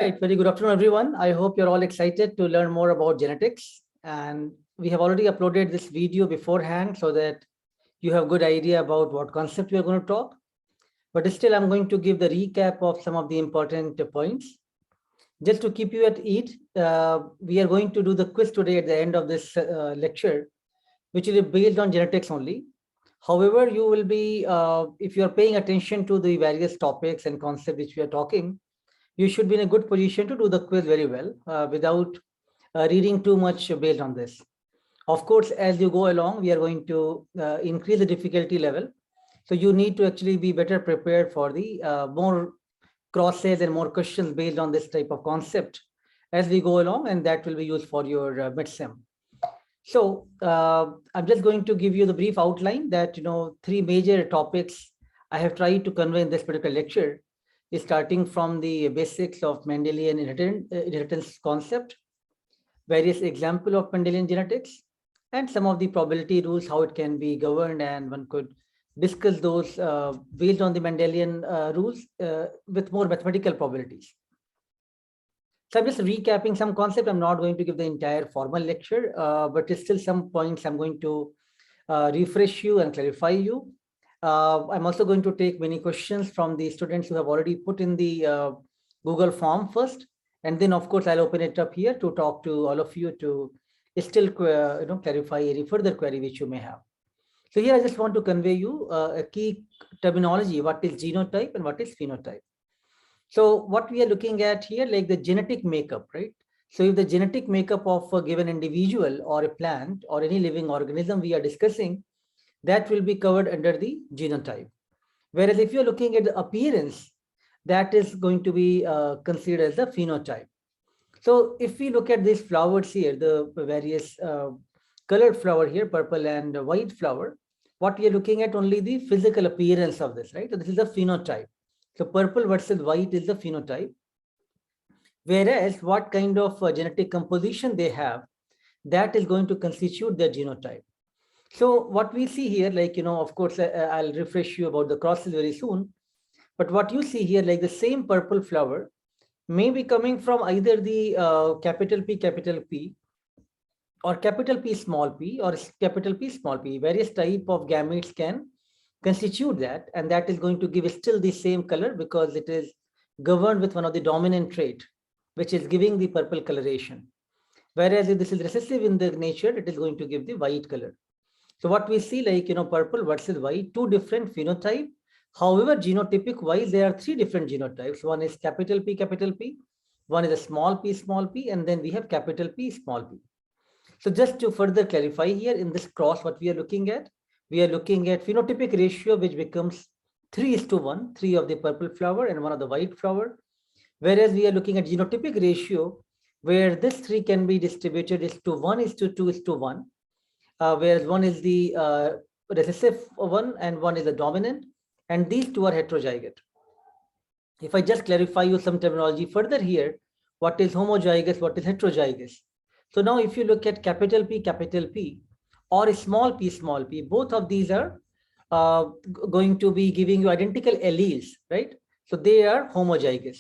Right, very good afternoon, everyone. I hope you're all excited to learn more about genetics. And we have already uploaded this video beforehand so that you have a good idea about what concept we are going to talk. But still, I'm going to give the recap of some of the important points. Just to keep you at ease, we are going to do the quiz today at the end of this lecture, which will be based on genetics only. However, you will be, if you're paying attention to the various topics and concepts which we are talking, you should be in a good position to do the quiz very well without reading too much based on this. Of course, as you go along, we are going to increase the difficulty level. So you need to actually be better prepared for the more crosses and more questions based on this type of concept as we go along, and that will be used for your mid-sem. So I'm just going to give you the brief outline that, three major topics I have tried to convey in this particular lecture is starting from the basics of Mendelian inheritance concept, various example of Mendelian genetics, and some of the probability rules, how it can be governed, and one could discuss those based on the Mendelian rules with more mathematical probabilities. So I'm just recapping some concept. I'm not going to give the entire formal lecture, but still some points I'm going to refresh you and clarify you. I'm also going to take many questions from the students who have already put in the Google form first. And then, of course, I'll open it up here to talk to all of you to still clarify any further query which you may have. So here I just want to convey you a key terminology, what is genotype and what is phenotype. So what we are looking at here, like the genetic makeup, right? So if the genetic makeup of a given individual or a plant or any living organism we are discussing, that will be covered under the genotype. Whereas if you're looking at the appearance, that is going to be considered as the phenotype. So if we look at these flowers here, the various colored flower here, purple and white flower, what we are looking at only the physical appearance of this, right? So this is the phenotype. So purple versus white is the phenotype. Whereas what kind of genetic composition they have, that is going to constitute their genotype. So what we see here, like, of course, I'll refresh you about the crosses very soon. But what you see here, like the same purple flower may be coming from either the capital P, or capital P, small p, or capital P, small p. Various type of gametes can constitute that, and that is going to give still the same color because it is governed with one of the dominant trait, which is giving the purple coloration. Whereas if this is recessive in the nature, it is going to give the white color. So what we see, like, purple versus white, two different phenotype. However, genotypic wise, there are three different genotypes. One is capital P, one is a small p, and then we have capital P, small p. So just to further clarify here in this cross, what we are looking at phenotypic ratio, which becomes 3:1, 3 of the purple flower and 1 of the white flower. Whereas we are looking at genotypic ratio, where this 3 can be distributed is to 1:2:1. Whereas one is the recessive one and one is the dominant, and these two are heterozygous. If I just clarify you some terminology further here, what is homozygous, what is heterozygous? So now if you look at capital P, or small p, both of these are going to be giving you identical alleles, right? So they are homozygous.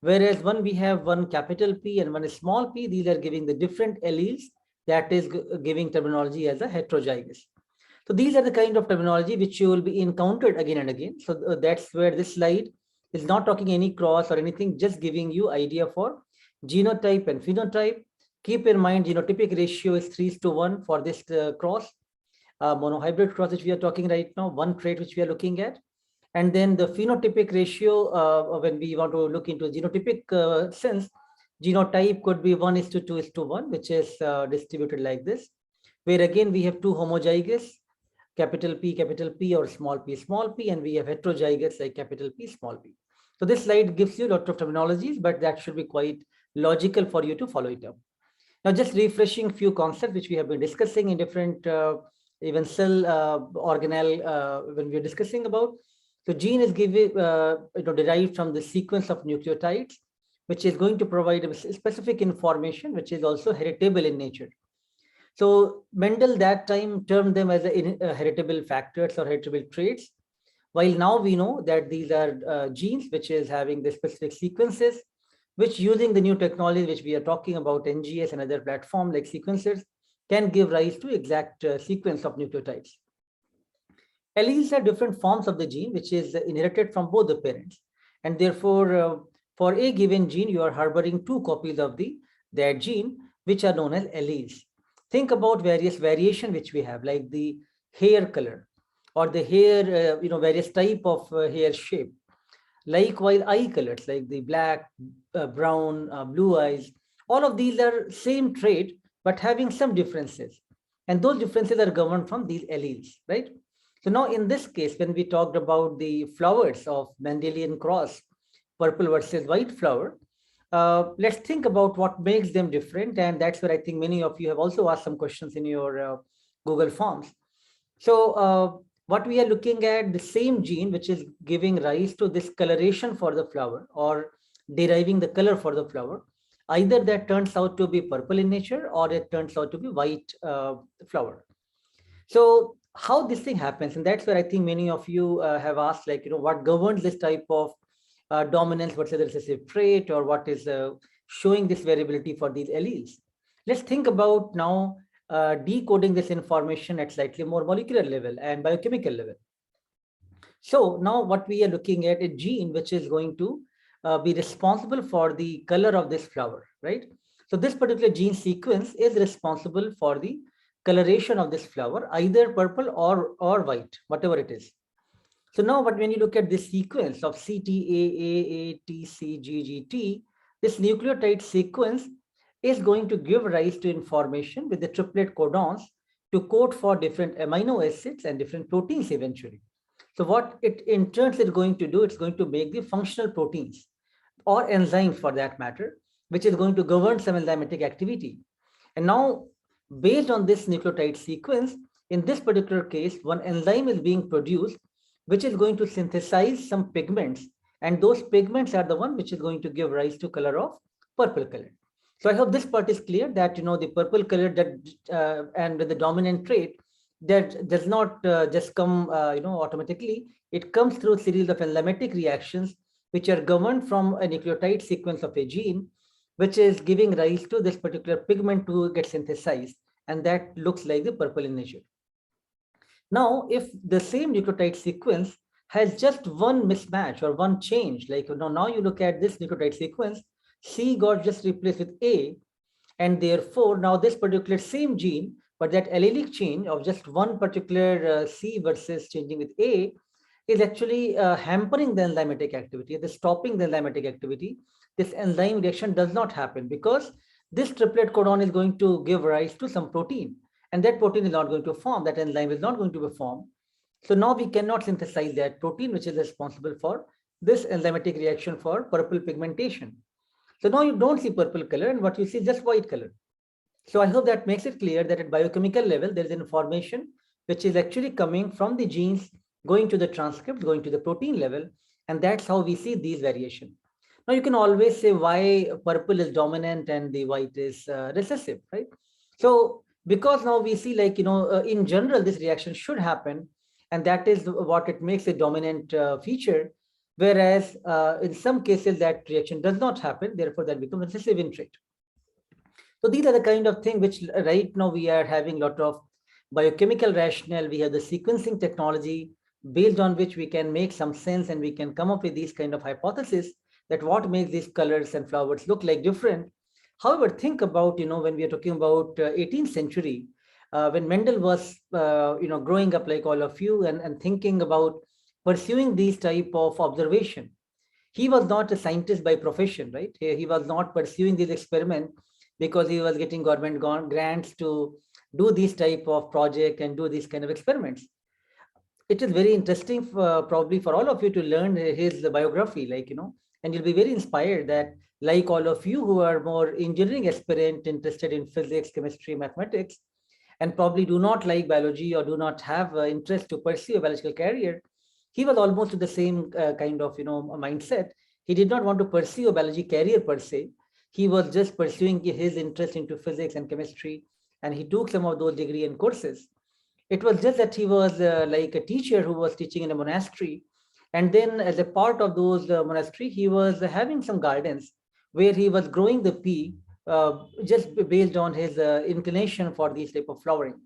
Whereas when we have one capital P and one small p, these are giving the different alleles, that is giving terminology as a heterozygous. So these are the kind of terminology which you will be encountered again and again. So that's where this slide is not talking any cross or anything, just giving you idea for genotype and phenotype. Keep in mind, genotypic ratio is 3:1 for this cross, monohybrid cross which we are talking right now, one trait which we are looking at. And then the phenotypic ratio, when we want to look into genotypic sense, genotype could be 1:2:1, which is distributed like this, where again we have two homozygous, capital P or small p, and we have heterozygous like capital P, small p. So this slide gives you a lot of terminologies, but that should be quite logical for you to follow it up. Now, just refreshing few concepts which we have been discussing in different even cell organelle when we are discussing about. So gene is given, derived from the sequence of nucleotides, which is going to provide a specific information, which is also heritable in nature. So Mendel that time termed them as heritable factors or heritable traits, while now we know that these are genes which is having the specific sequences which using the new technology, which we are talking about, NGS and other platform like sequencers, can give rise to exact sequence of nucleotides. Alleles are different forms of the gene, which is inherited from both the parents. And therefore, for a given gene, you are harboring two copies of that gene, which are known as alleles. Think about various variation which we have, like the hair color or the hair, various type of hair shape. Likewise, eye colors like the black, brown, blue eyes. All of these are same trait, but having some differences. And those differences are governed from these alleles, right? So now in this case, when we talked about the flowers of Mendelian cross, purple versus white flower, let's think about what makes them different. And that's where I think many of you have also asked some questions in your Google Forms. So what we are looking at, the same gene which is giving rise to this coloration for the flower or deriving the color for the flower, either that turns out to be purple in nature or it turns out to be white flower. So how this thing happens, and that's where I think many of you have asked, like, what governs this type of dominance versus recessive trait, or what is showing this variability for these alleles. Let's think about now decoding this information at slightly more molecular level and biochemical level. So now what we are looking at, a gene which is going to be responsible for the color of this flower, right? So this particular gene sequence is responsible for the coloration of this flower, either purple or white, whatever it is. So now, but when you look at this sequence of CTAAATCGGT, this nucleotide sequence is going to give rise to information with the triplet codons to code for different amino acids and different proteins eventually. So what it in turn is going to do, it's going to make the functional proteins or enzymes for that matter, which is going to govern some enzymatic activity. And now, based on this nucleotide sequence, in this particular case, one enzyme is being produced, which is going to synthesize some pigments. And those pigments are the one which is going to give rise to color of purple color. So I hope this part is clear that, the purple color that and the dominant trait that does not just come, automatically. It comes through a series of enzymatic reactions, which are governed from a nucleotide sequence of a gene, which is giving rise to this particular pigment to get synthesized. And that looks like the purple in nature. Now, if the same nucleotide sequence has just one mismatch or one change, like now you look at this nucleotide sequence, C got just replaced with A, and therefore now this particular same gene, but that allelic change of just one particular C versus changing with A is actually hampering the enzymatic activity, the stopping the enzymatic activity. This enzyme reaction does not happen because this triplet codon is going to give rise to some protein. And that protein is not going to form, that enzyme is not going to be formed. So now we cannot synthesize that protein, which is responsible for this enzymatic reaction for purple pigmentation. So now you don't see purple color, and what you see is just white color. So I hope that makes it clear that at biochemical level, there is information which is actually coming from the genes, going to the transcript, going to the protein level, and that's how we see these variations. Now you can always say why purple is dominant and the white is recessive, right? So because now we see, like, in general, this reaction should happen, and that is what it makes a dominant feature. Whereas in some cases that reaction does not happen, therefore that becomes recessive in trait. So these are the kind of thing which right now we are having a lot of biochemical rationale. We have the sequencing technology based on which we can make some sense, and we can come up with these kind of hypotheses that what makes these colors and flowers look like different. However, think about, when we are talking about 18th century, when Mendel was, growing up like all of you and thinking about pursuing these type of observation. He was not a scientist by profession, right? He was not pursuing this experiment because he was getting government grants to do this type of project and do these kind of experiments. It is very interesting probably for all of you to learn his biography, like, and you'll be very inspired that, like all of you who are more engineering aspirant, interested in physics, chemistry, mathematics, and probably do not like biology or do not have interest to pursue a biological career, he was almost the same kind of, mindset. He did not want to pursue a biology career per se. He was just pursuing his interest into physics and chemistry, and he took some of those degree and courses. It was just that he was like a teacher who was teaching in a monastery. And then as a part of those monastery, he was having some gardens where he was growing the pea just based on his inclination for these type of flowering.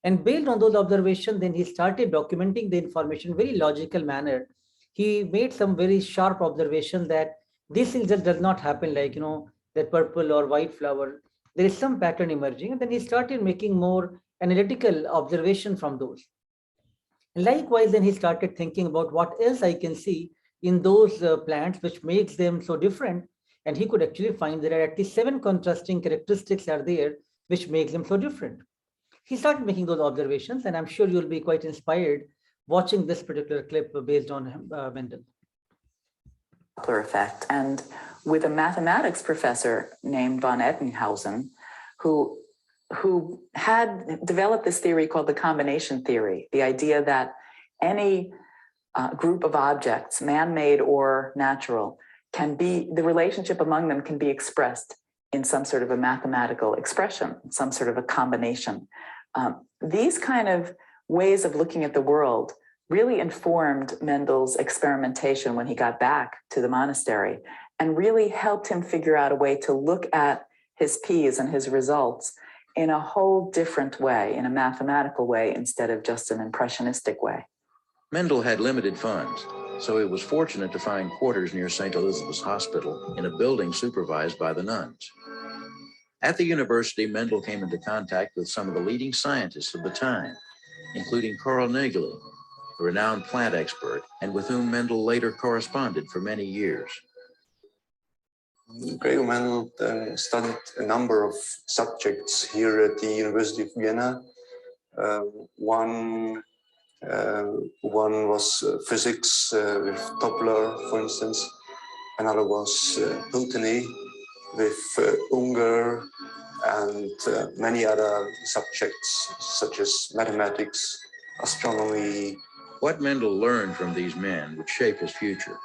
And based on those observations, then he started documenting the information in very logical manner. He made some very sharp observations that this thing just does not happen like, that purple or white flower. There is some pattern emerging. And then he started making more analytical observation from those. Likewise, then he started thinking about what else I can see in those plants which makes them so different. And he could actually find there are at least 7 contrasting characteristics are there which makes them so different. He started making those observations, and I'm sure you'll be quite inspired watching this particular clip based on Mendel. Effect, and with a mathematics professor named von Ettinghausen, who had developed this theory called the combination theory, the idea that any group of objects, man-made or natural, the relationship among them can be expressed in some sort of a mathematical expression, some sort of a combination. These kind of ways of looking at the world really informed Mendel's experimentation when he got back to the monastery, and really helped him figure out a way to look at his peas and his results in a whole different way, in a mathematical way, instead of just an impressionistic way. Mendel had limited funds, so he was fortunate to find quarters near St. Elizabeth's Hospital in a building supervised by the nuns. At the university, Mendel came into contact with some of the leading scientists of the time, including Carl Nägeli, a renowned plant expert, and with whom Mendel later corresponded for many years. Gregor Mendel studied a number of subjects here at the University of Vienna. One was physics with Doppler, for instance. Another was botany with Unger, and many other subjects such as mathematics, astronomy. What Mendel learned from these men would shape his future: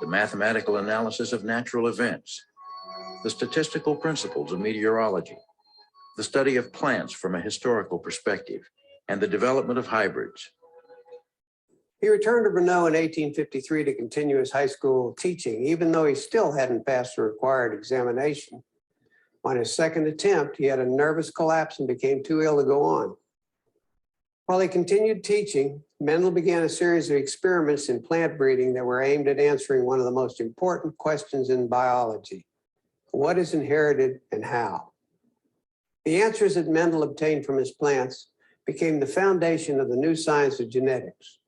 the mathematical analysis of natural events, the statistical principles of meteorology, the study of plants from a historical perspective, and the development of hybrids. He returned to Brno in 1853 to continue his high school teaching, even though he still hadn't passed the required examination. On his second attempt, he had a nervous collapse and became too ill to go on. While he continued teaching, Mendel began a series of experiments in plant breeding that were aimed at answering one of the most important questions in biology: what is inherited and how? The answers that Mendel obtained from his plants became the foundation of the new science of genetics.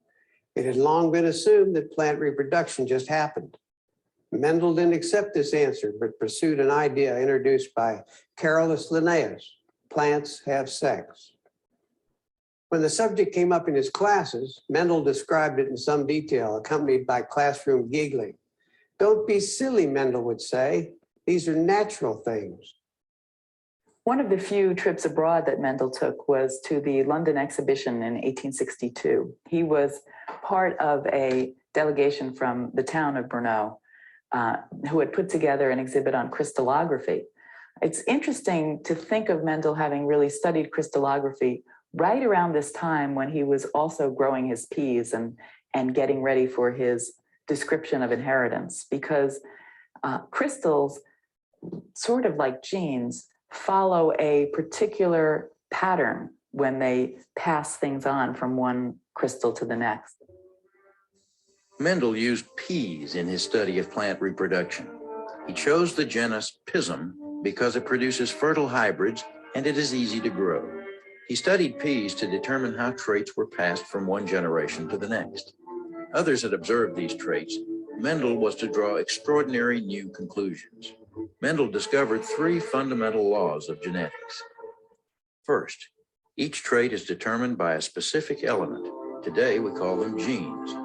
It had long been assumed that plant reproduction just happened. Mendel didn't accept this answer, but pursued an idea introduced by Carolus Linnaeus: plants have sex. When the subject came up in his classes, Mendel described it in some detail, accompanied by classroom giggling. "Don't be silly," Mendel would say. "These are natural things." One of the few trips abroad that Mendel took was to the London exhibition in 1862. He was part of a delegation from the town of Brno who had put together an exhibit on crystallography. It's interesting to think of Mendel having really studied crystallography right around this time when he was also growing his peas and getting ready for his description of inheritance, because crystals, sort of like genes, follow a particular pattern when they pass things on from one crystal to the next. Mendel used peas in his study of plant reproduction. He chose the genus Pisum because it produces fertile hybrids and it is easy to grow. He studied peas to determine how traits were passed from one generation to the next. Others had observed these traits. Mendel was to draw extraordinary new conclusions. Mendel discovered 3 fundamental laws of genetics. First, each trait is determined by a specific element. Today, we call them genes.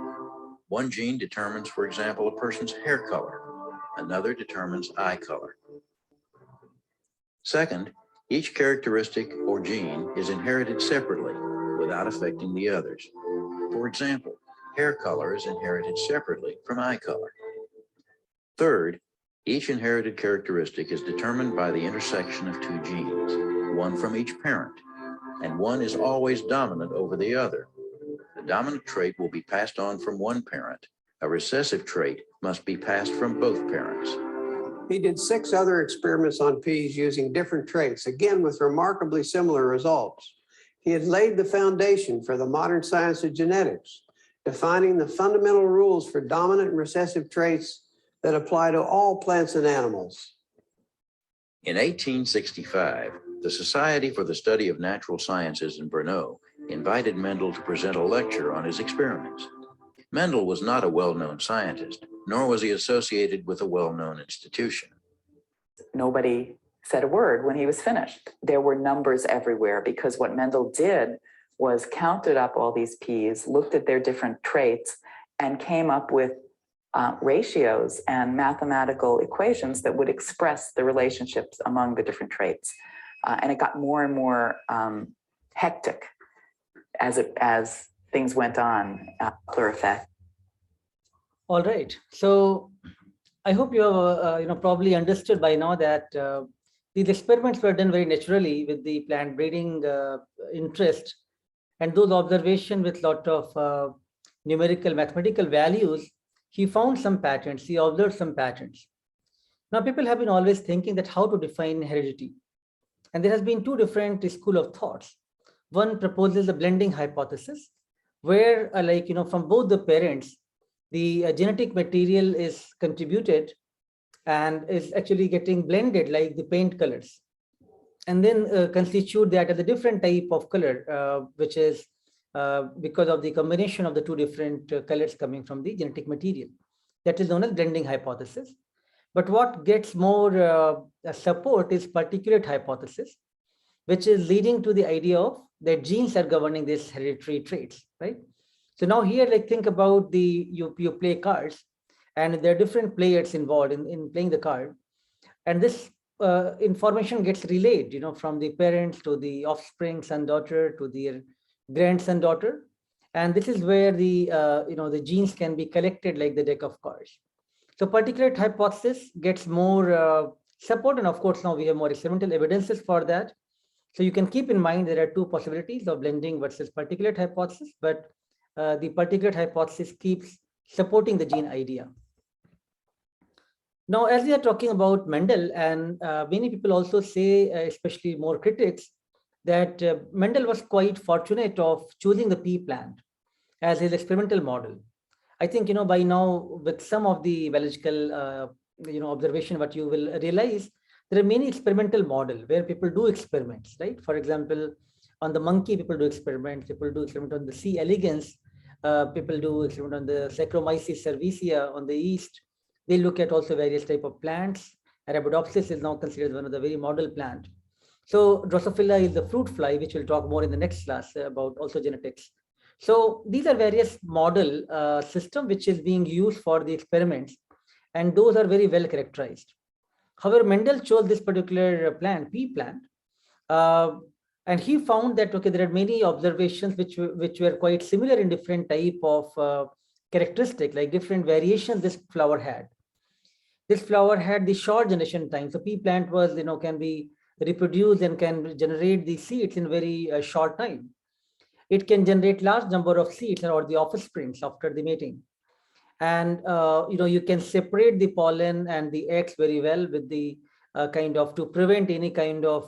One gene determines, for example, a person's hair color. Another determines eye color. Second, each characteristic or gene is inherited separately without affecting the others. For example, hair color is inherited separately from eye color. Third, each inherited characteristic is determined by the intersection of 2 genes, one from each parent, and one is always dominant over the other. The dominant trait will be passed on from one parent. A recessive trait must be passed from both parents. He did 6 other experiments on peas using different traits, again with remarkably similar results. He had laid the foundation for the modern science of genetics, defining the fundamental rules for dominant and recessive traits that apply to all plants and animals. In 1865, the Society for the Study of Natural Sciences in Brno invited Mendel to present a lecture on his experiments. Mendel was not a well-known scientist, nor was he associated with a well-known institution. Nobody said a word when he was finished. There were numbers everywhere because what Mendel did was counted up all these peas, looked at their different traits, and came up with ratios and mathematical equations that would express the relationships among the different traits. And it got more and more hectic as things went on, effect. All right. So I hope you have probably understood by now that these experiments were done very naturally with the plant breeding interest, and those observations with lot of numerical mathematical values. He found some patterns. He observed some patterns. Now people have been always thinking that how to define heredity, and there has been 2 different school of thoughts. One proposes the blending hypothesis, where from both the parents, the genetic material is contributed and is actually getting blended like the paint colors, and then constitute that as a different type of color, which is because of the combination of the 2 different colors coming from the genetic material. That is known as blending hypothesis. But what gets more support is particulate hypothesis, which is leading to the idea of that genes are governing these hereditary traits, right? So now here, think about you play cards, and there are different players involved in playing the card, and this information gets relayed, from the parents to the offspring, son, daughter, to their grandson, daughter, and this is where the the genes can be collected like the deck of cards. So particulate hypothesis gets more support, and of course now we have more experimental evidences for that. So you can keep in mind there are 2 possibilities of blending versus particulate hypothesis, but the particulate hypothesis keeps supporting the gene idea. Now, as we are talking about Mendel, and many people also say, especially more critics, that Mendel was quite fortunate of choosing the pea plant as his experimental model. I think, by now, with some of the biological, observation, what you will realize, there are many experimental models where people do experiments, right? For example, on the monkey, people do experiments. People do experiment on the C. elegans. People do experiment on the Saccharomyces cerevisiae on the yeast. They look at also various type of plants. Arabidopsis is now considered one of the very model plant. So Drosophila is the fruit fly, which we'll talk more in the next class about also genetics. So these are various model system which is being used for the experiments, and those are very well characterized. However, Mendel chose this particular plant, pea plant, and he found that there are many observations which were quite similar in different type of characteristic, like different variations this flower had. This flower had the short generation time. So pea plant was, can be reproduced and can generate the seeds in very short time. It can generate large number of seeds or the offsprings after the mating. And, you can separate the pollen and the eggs very well with the to prevent any kind of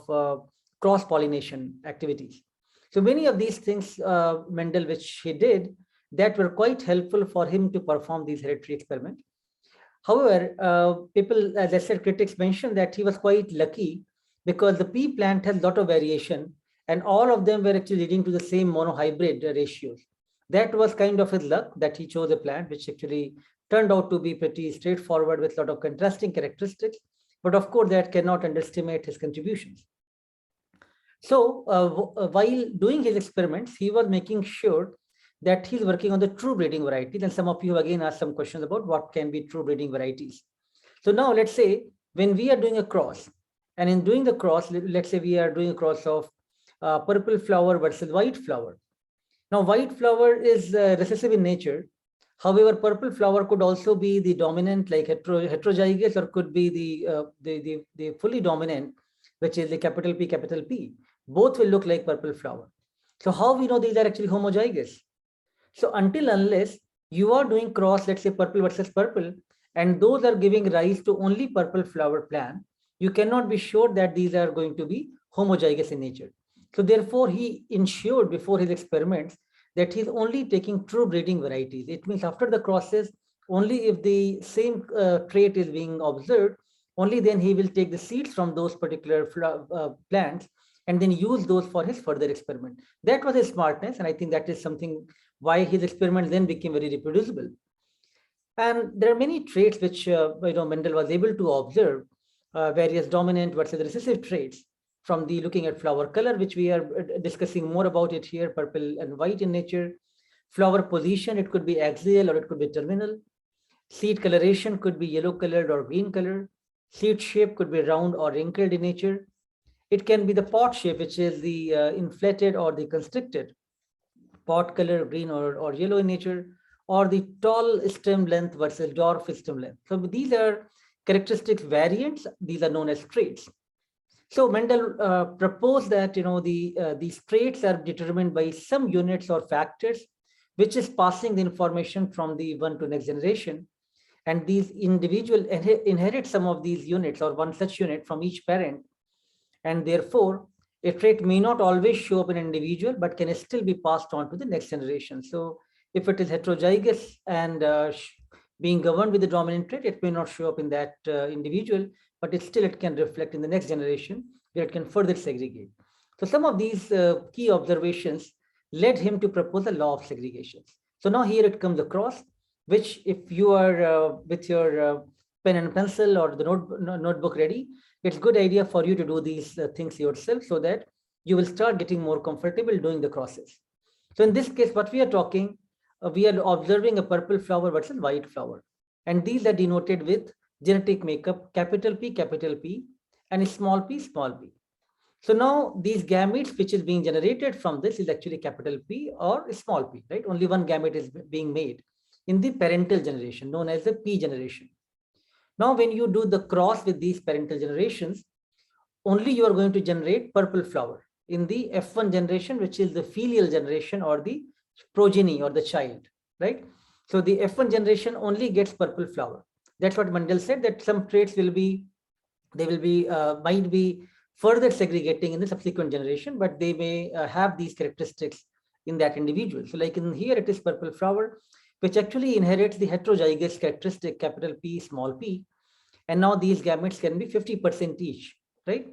cross-pollination activities. So many of these things, Mendel, which he did, that were quite helpful for him to perform these hereditary experiments. However, people, as I said, critics mentioned that he was quite lucky because the pea plant has a lot of variation, and all of them were actually leading to the same monohybrid ratios. That was kind of his luck that he chose a plant which actually turned out to be pretty straightforward with a lot of contrasting characteristics. But of course, that cannot underestimate his contributions. So while doing his experiments, he was making sure that he's working on the true breeding varieties. And some of you again asked some questions about what can be true breeding varieties. So now let's say when we are doing a cross, and in doing the cross, let's say we are doing a cross of purple flower versus white flower. Now, white flower is recessive in nature. However, purple flower could also be the dominant, like heterozygous, or could be the fully dominant, which is the capital P, capital P. Both will look like purple flower. So how we know these are actually homozygous? So unless you are doing cross, let's say purple versus purple, and those are giving rise to only purple flower plant, you cannot be sure that these are going to be homozygous in nature. So therefore, he ensured before his experiments that he's only taking true breeding varieties. It means after the crosses, only if the same trait is being observed, only then he will take the seeds from those particular plants and then use those for his further experiment. That was his smartness, and I think that is something why his experiments then became very reproducible. And there are many traits which Mendel was able to observe, various dominant versus recessive traits from the looking at flower color, which we are discussing more about it here, purple and white in nature. Flower position, it could be axial or it could be terminal. Seed coloration could be yellow colored or green color. Seed shape could be round or wrinkled in nature. It can be the pod shape, which is the inflated or the constricted. Pod color, green or yellow in nature, or the tall stem length versus dwarf stem length. So these are characteristics variants. These are known as traits. So Mendel proposed that these traits are determined by some units or factors, which is passing the information from the one to next generation. And these individuals inherit some of these units or one such unit from each parent. And therefore, a trait may not always show up in an individual, but can still be passed on to the next generation. So if it is heterozygous and being governed with the dominant trait, it may not show up in that individual, but it can reflect in the next generation where it can further segregate. So some of these key observations led him to propose a law of segregation. So now here it comes across, which if you are with your pen and pencil or the notebook ready, it's a good idea for you to do these things yourself so that you will start getting more comfortable doing the crosses. So in this case, what we are talking, we are observing a purple flower versus white flower. And these are denoted with genetic makeup, capital P, and small p. So now these gametes, which is being generated from this is actually capital P or small p, right? Only one gamete is being made in the parental generation, known as the P generation. Now, when you do the cross with these parental generations, only you are going to generate purple flower in the F1 generation, which is the filial generation or the progeny or the child, right? So the F1 generation only gets purple flower. That's what Mendel said, that some traits might be further segregating in the subsequent generation, but they may have these characteristics in that individual. So like in here, it is purple flower, which actually inherits the heterozygous characteristic capital P, small p. And now these gametes can be 50% each, right?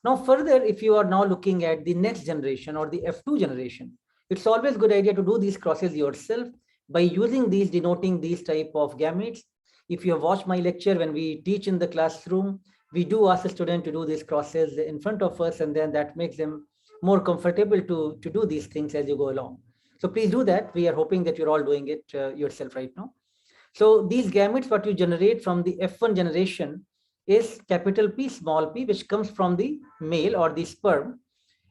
Now further, if you are now looking at the next generation or the F2 generation, it's always a good idea to do these crosses yourself by using these, denoting these type of gametes. If you have watched my lecture, when we teach in the classroom, we do ask the student to do these crosses in front of us, and then that makes them more comfortable to do these things as you go along. So please do that. We are hoping that you're all doing it yourself right now. So these gametes, what you generate from the F1 generation is capital P, small p, which comes from the male or the sperm.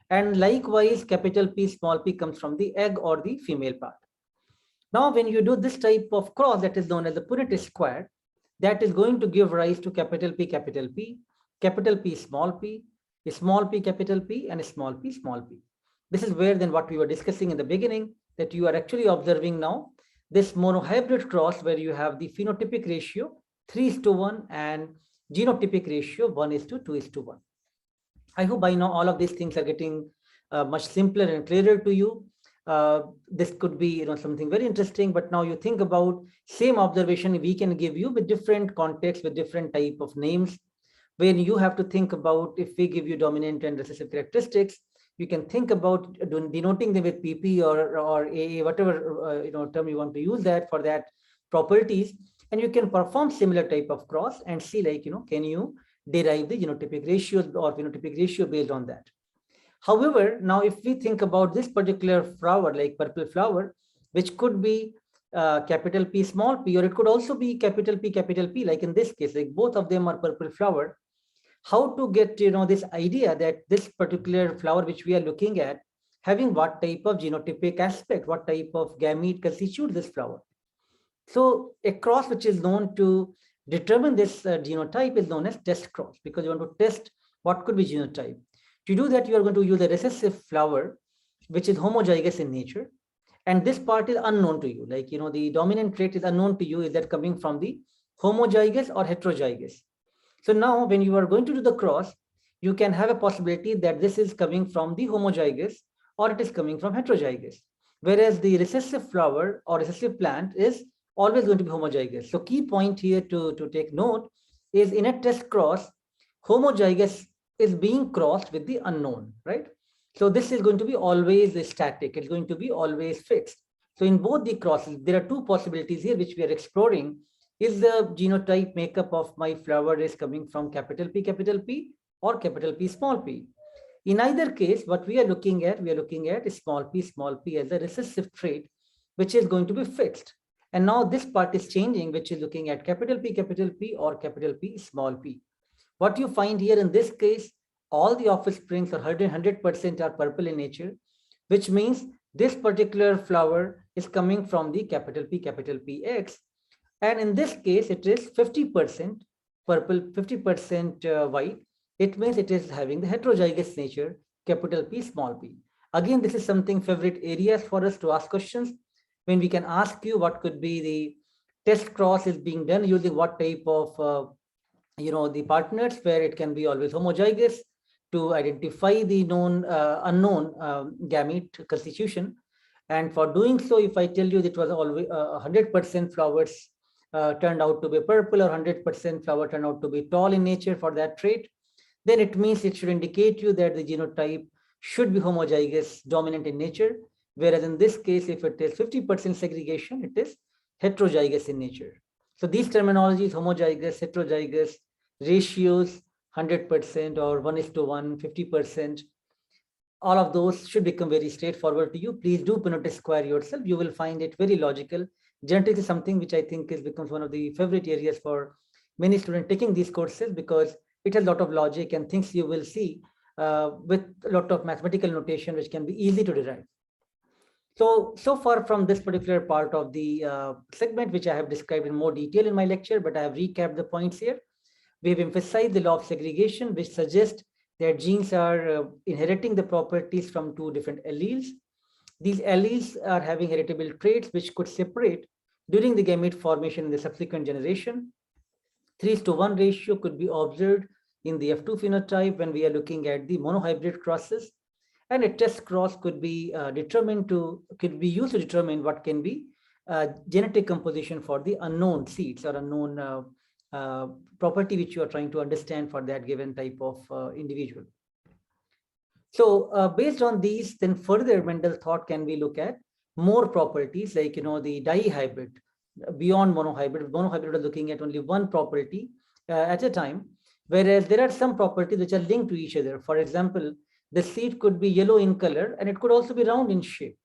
And likewise, capital P, small p comes from the egg or the female part. Now, when you do this type of cross that is known as the Punnett square, that is going to give rise to capital P, capital P, small p, capital P, and small p, small p. This is where then what we were discussing in the beginning, that you are actually observing now this monohybrid cross where you have the phenotypic ratio 3:1 and genotypic ratio 1:2:1. I hope by now all of these things are getting much simpler and clearer to you. This could be something very interesting, but now you think about same observation we can give you with different contexts, with different type of names. When you have to think about, if we give you dominant and recessive characteristics, you can think about denoting them with PP or AA, whatever term you want to use that for that properties, and you can perform similar type of cross and see can you derive the genotypic ratios or phenotypic ratio based on that. However, now if we think about this particular flower, like purple flower, which could be capital P, small p, or it could also be capital P, like in this case, like both of them are purple flower. How to get this idea that this particular flower which we are looking at having what type of genotypic aspect, what type of gamete constitutes this flower. So a cross which is known to determine this genotype is known as test cross, because you want to test what could be genotype. To do that, you are going to use a recessive flower which is homozygous in nature, and this part is unknown to you. Like the dominant trait is unknown to you. Is that coming from the homozygous or heterozygous. So now when you are going to do the cross, you can have a possibility that this is coming from the homozygous or it is coming from heterozygous. Whereas the recessive flower or recessive plant is always going to be homozygous. So key point here to take note is in a test cross, homozygous is being crossed with the unknown, right? So this is going to be always static. It's going to be always fixed. So in both the crosses, there are two possibilities here which we are exploring. Is the genotype makeup of my flower is coming from capital P or capital P small p? In either case, what we are looking at small p as a recessive trait, which is going to be fixed. And now this part is changing, which is looking at capital P or capital P small p. What you find here in this case, all the offsprings are 100% are purple in nature, which means this particular flower is coming from the capital PX. And in this case, it is 50% purple, 50% white. It means it is having the heterozygous nature, capital P small p. Again, this is something favorite areas for us to ask questions when we can ask you what could be the test cross is being done using what type of the partners, where it can be always homozygous to identify the known unknown gamete constitution. And for doing so, if I tell you that it was always 100% flowers turned out to be purple or 100% flower turned out to be tall in nature for that trait, then it means it should indicate you that the genotype should be homozygous dominant in nature. Whereas in this case, if it is 50% segregation, it is heterozygous in nature. So these terminologies, homozygous, heterozygous, ratios, 100% or 1:1, 50%, all of those should become very straightforward to you. Please do Punnett Square yourself. You will find it very logical. Genetics is something which I think becomes one of the favorite areas for many students taking these courses, because it has a lot of logic and things you will see with a lot of mathematical notation, which can be easy to derive. So far from this particular part of the segment, which I have described in more detail in my lecture, but I have recapped the points here. We have emphasized the law of segregation, which suggests that genes are inheriting the properties from two different alleles. These alleles are having heritable traits which could separate during the gamete formation in the subsequent generation. 3:1 ratio could be observed in the F2 phenotype when we are looking at the monohybrid crosses, and a test cross could be used to determine what can be genetic composition for the unknown seeds or unknown property which you are trying to understand for that given type of individual. So based on these, then further Mendel thought, can we look at more properties like the dihybrid beyond monohybrid. Monohybrid is looking at only one property at a time, whereas there are some properties which are linked to each other. For example, the seed could be yellow in color and it could also be round in shape.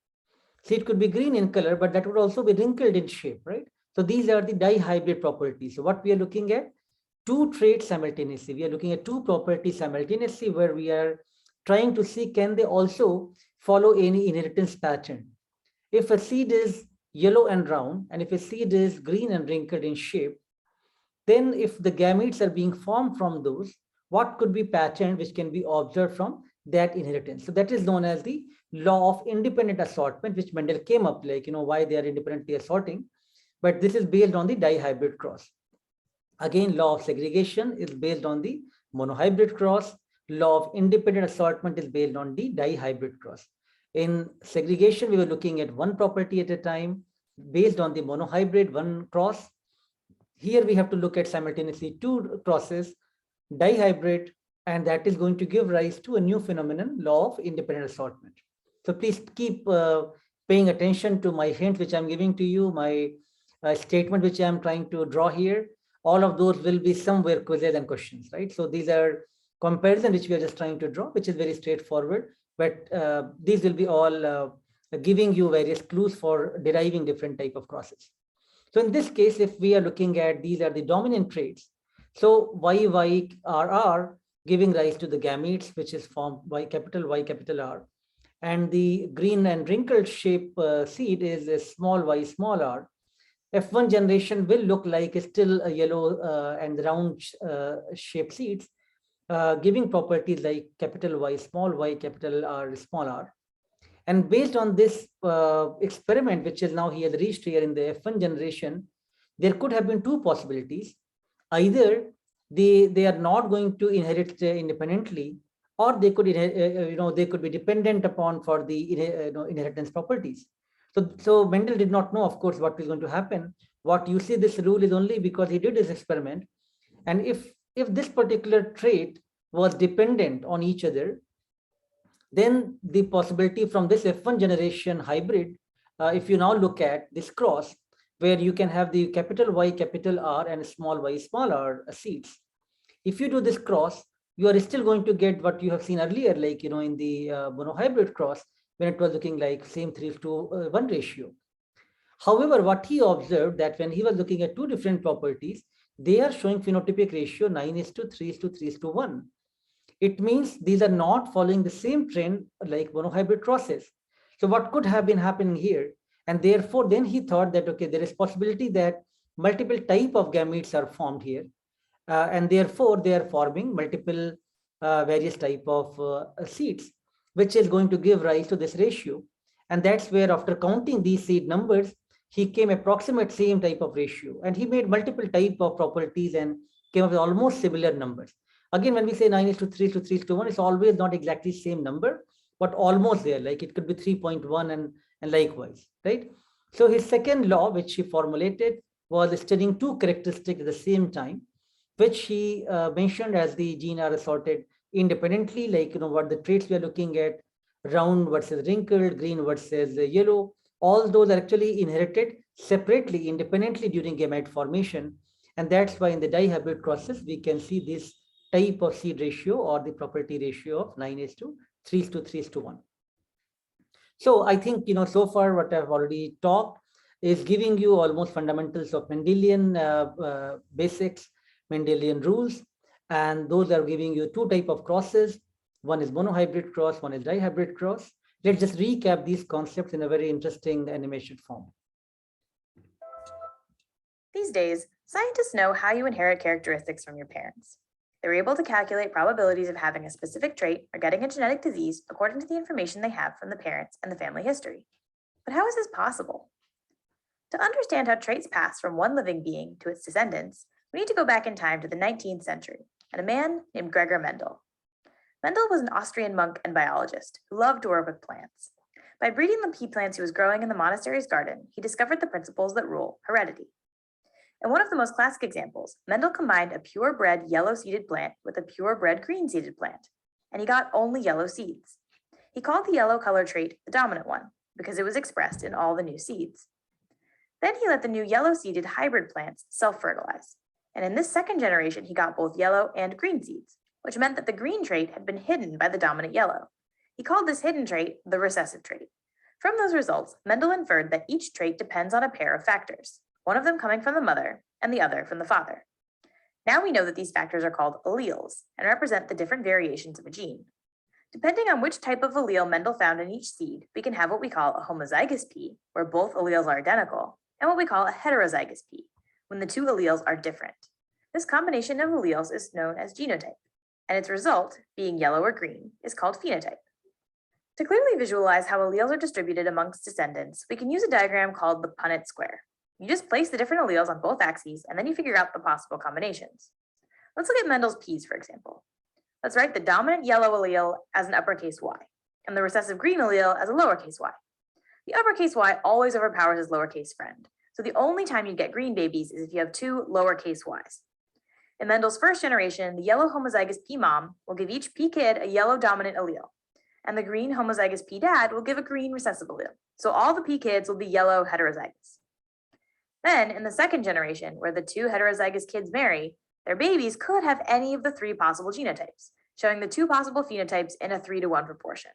Seed could be green in color, but that would also be wrinkled in shape, right? So these are the dihybrid properties. So what we are looking at, two traits simultaneously. We are looking at two properties simultaneously, where we are trying to see, can they also follow any inheritance pattern? If a seed is yellow and round, and if a seed is green and wrinkled in shape, then if the gametes are being formed from those, what could be pattern which can be observed from that inheritance? So that is known as the law of independent assortment, which Mendel came up like, why they are independently assorting. But this is based on the dihybrid cross. Again, law of segregation is based on the monohybrid cross. Law of independent assortment is based on the dihybrid cross. In segregation, we were looking at one property at a time based on the monohybrid, one cross. Here we have to look at simultaneously two crosses, dihybrid, and that is going to give rise to a new phenomenon, law of independent assortment. So please keep paying attention to my hint which I'm giving to you, my statement which I'm trying to draw here. All of those will be somewhere quizzes and questions, right? So these are comparison which we are just trying to draw, which is very straightforward, but these will be all giving you various clues for deriving different type of crosses. So in this case, if we are looking at, these are the dominant traits. So YYRR giving rise to the gametes, which is formed Y capital R. And the green and wrinkled shape seed is a small y, small r. F1 generation will look like still a yellow and round shape seeds, giving properties like capital Y, capital R, small r. And based on this experiment, which is now he has reached here in the F1 generation, there could have been two possibilities. Either they are not going to inherit independently, or they could they could be dependent upon for the inheritance properties. So Mendel did not know, of course, what is going to happen. What you see this rule is only because he did this experiment. And if this particular trait was dependent on each other, then the possibility from this F1 generation hybrid, if you now look at this cross, where you can have the capital Y, capital R, and small y, small r seeds. If you do this cross, you are still going to get what you have seen earlier, like, in the monohybrid cross, when it was looking like same 3:1 ratio. However, what he observed that when he was looking at two different properties, they are showing phenotypic ratio 9:3:3:1. It means these are not following the same trend like monohybrid crosses. So what could have been happening here? And therefore, then he thought that, okay, there is possibility that multiple type of gametes are formed here. And therefore, they are forming multiple various type of seeds, which is going to give rise to this ratio. And that's where, after counting these seed numbers, he came approximate same type of ratio. And he made multiple type of properties and came up with almost similar numbers. Again, when we say 9:3:3:1, it's always not exactly same number, but almost there. Like it could be 3.1 and likewise, right? So his second law, which he formulated, was studying two characteristics at the same time, which he mentioned as the gene are assorted independently, like what the traits we are looking at, round versus wrinkled, green versus yellow. All those are actually inherited separately, independently during gamete formation. And that's why in the dihybrid process, we can see this type of seed ratio or the property ratio of 9:3:3:1. So I think, so far what I've already talked is giving you almost fundamentals of Mendelian basics, Mendelian rules, and those are giving you two type of crosses. One is monohybrid cross, one is dihybrid cross. Let's just recap these concepts in a very interesting animation form. These days, scientists know how you inherit characteristics from your parents. They're able to calculate probabilities of having a specific trait or getting a genetic disease according to the information they have from the parents and the family history. But how is this possible? To understand how traits pass from one living being to its descendants, we need to go back in time to the 19th century and a man named Gregor Mendel. Mendel was an Austrian monk and biologist who loved to work with plants. By breeding the pea plants he was growing in the monastery's garden, he discovered the principles that rule heredity. In one of the most classic examples, Mendel combined a purebred yellow-seeded plant with a purebred green-seeded plant, and he got only yellow seeds. He called the yellow color trait the dominant one because it was expressed in all the new seeds. Then he let the new yellow-seeded hybrid plants self-fertilize, and in this second generation, he got both yellow and green seeds, which meant that the green trait had been hidden by the dominant yellow. He called this hidden trait the recessive trait. From those results, Mendel inferred that each trait depends on a pair of factors, one of them coming from the mother and the other from the father. Now we know that these factors are called alleles and represent the different variations of a gene. Depending on which type of allele Mendel found in each seed, we can have what we call a homozygous pea, where both alleles are identical, and what we call a heterozygous pea, when the two alleles are different. This combination of alleles is known as genotype, and its result, being yellow or green, is called phenotype. To clearly visualize how alleles are distributed amongst descendants, we can use a diagram called the Punnett square. You just place the different alleles on both axes, and then you figure out the possible combinations. Let's look at Mendel's peas, for example. Let's write the dominant yellow allele as an uppercase Y, and the recessive green allele as a lowercase y. The uppercase Y always overpowers his lowercase friend, so the only time you get green babies is if you have two lowercase y's. In Mendel's first generation, the yellow homozygous pea mom will give each pea kid a yellow dominant allele, and the green homozygous pea dad will give a green recessive allele, so all the pea kids will be yellow heterozygous. Then, in the second generation, where the two heterozygous kids marry, their babies could have any of the three possible genotypes, showing the two possible phenotypes in a 3:1 proportion.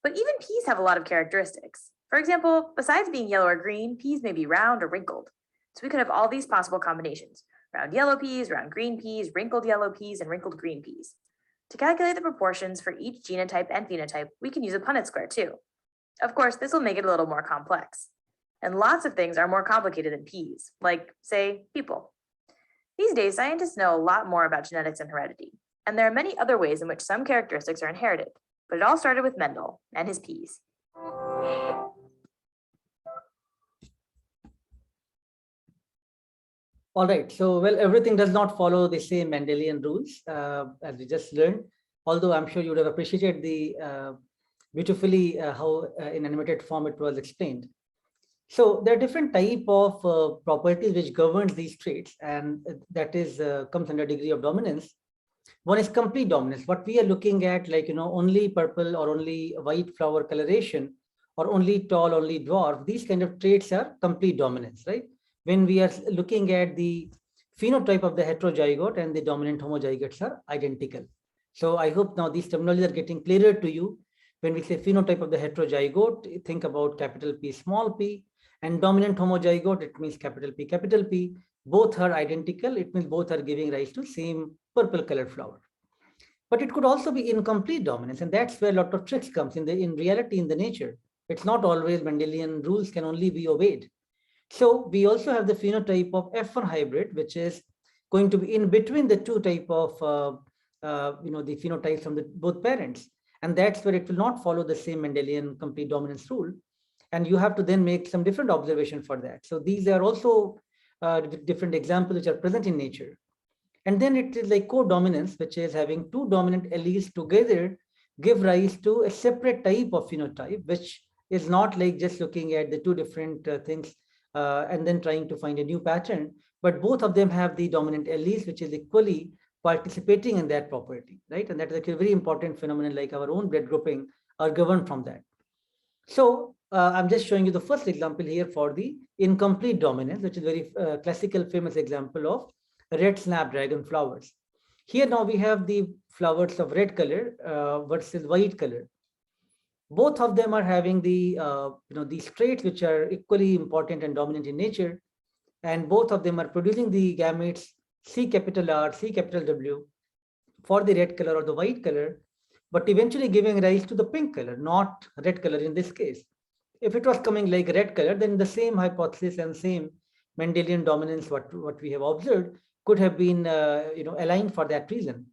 But even peas have a lot of characteristics. For example, besides being yellow or green, peas may be round or wrinkled. So we could have all these possible combinations: round yellow peas, round green peas, wrinkled yellow peas, and wrinkled green peas. To calculate the proportions for each genotype and phenotype, we can use a Punnett square too. Of course, this will make it a little more complex. And lots of things are more complicated than peas, like, say, people. These days, scientists know a lot more about genetics and heredity, and there are many other ways in which some characteristics are inherited, but it all started with Mendel and his peas. All right. So, well, everything does not follow the same Mendelian rules as we just learned. Although I'm sure you would have appreciated the beautifully how in animated form it was explained. So there are different type of properties which governs these traits, and that is comes under degree of dominance. One is complete dominance. What we are looking at, like, only purple or only white flower coloration, or only tall, only dwarf, these kind of traits are complete dominance, right? When we are looking at the phenotype of the heterozygote and the dominant homozygotes are identical. So I hope now these terminologies are getting clearer to you. When we say phenotype of the heterozygote, think about capital P, small p, and dominant homozygote, it means capital P, capital P. Both are identical. It means both are giving rise to same purple colored flower. But it could also be incomplete dominance, and that's where a lot of tricks comes in reality, in the nature. It's not always Mendelian rules can only be obeyed. So we also have the phenotype of F1 hybrid, which is going to be in between the two type of the phenotypes from the both parents, and that's where it will not follow the same Mendelian complete dominance rule, and you have to then make some different observation for that. So these are also different examples which are present in nature. And then it is like codominance, which is having two dominant alleles together give rise to a separate type of phenotype, which is not like just looking at the two different things and then trying to find a new pattern, but both of them have the dominant alleles, which is equally participating in that property, right? And that is a very important phenomenon, like our own blood grouping are governed from that. So I'm just showing you the first example here for the incomplete dominance, which is very classical famous example of red snapdragon flowers. Here now we have the flowers of red color versus white color. Both of them are having the these traits which are equally important and dominant in nature, and both of them are producing the gametes C capital R, C capital W for the red color or the white color, but eventually giving rise to the pink color, not red color in this case. If it was coming like red color, then the same hypothesis and same Mendelian dominance what we have observed could have been aligned for that reason.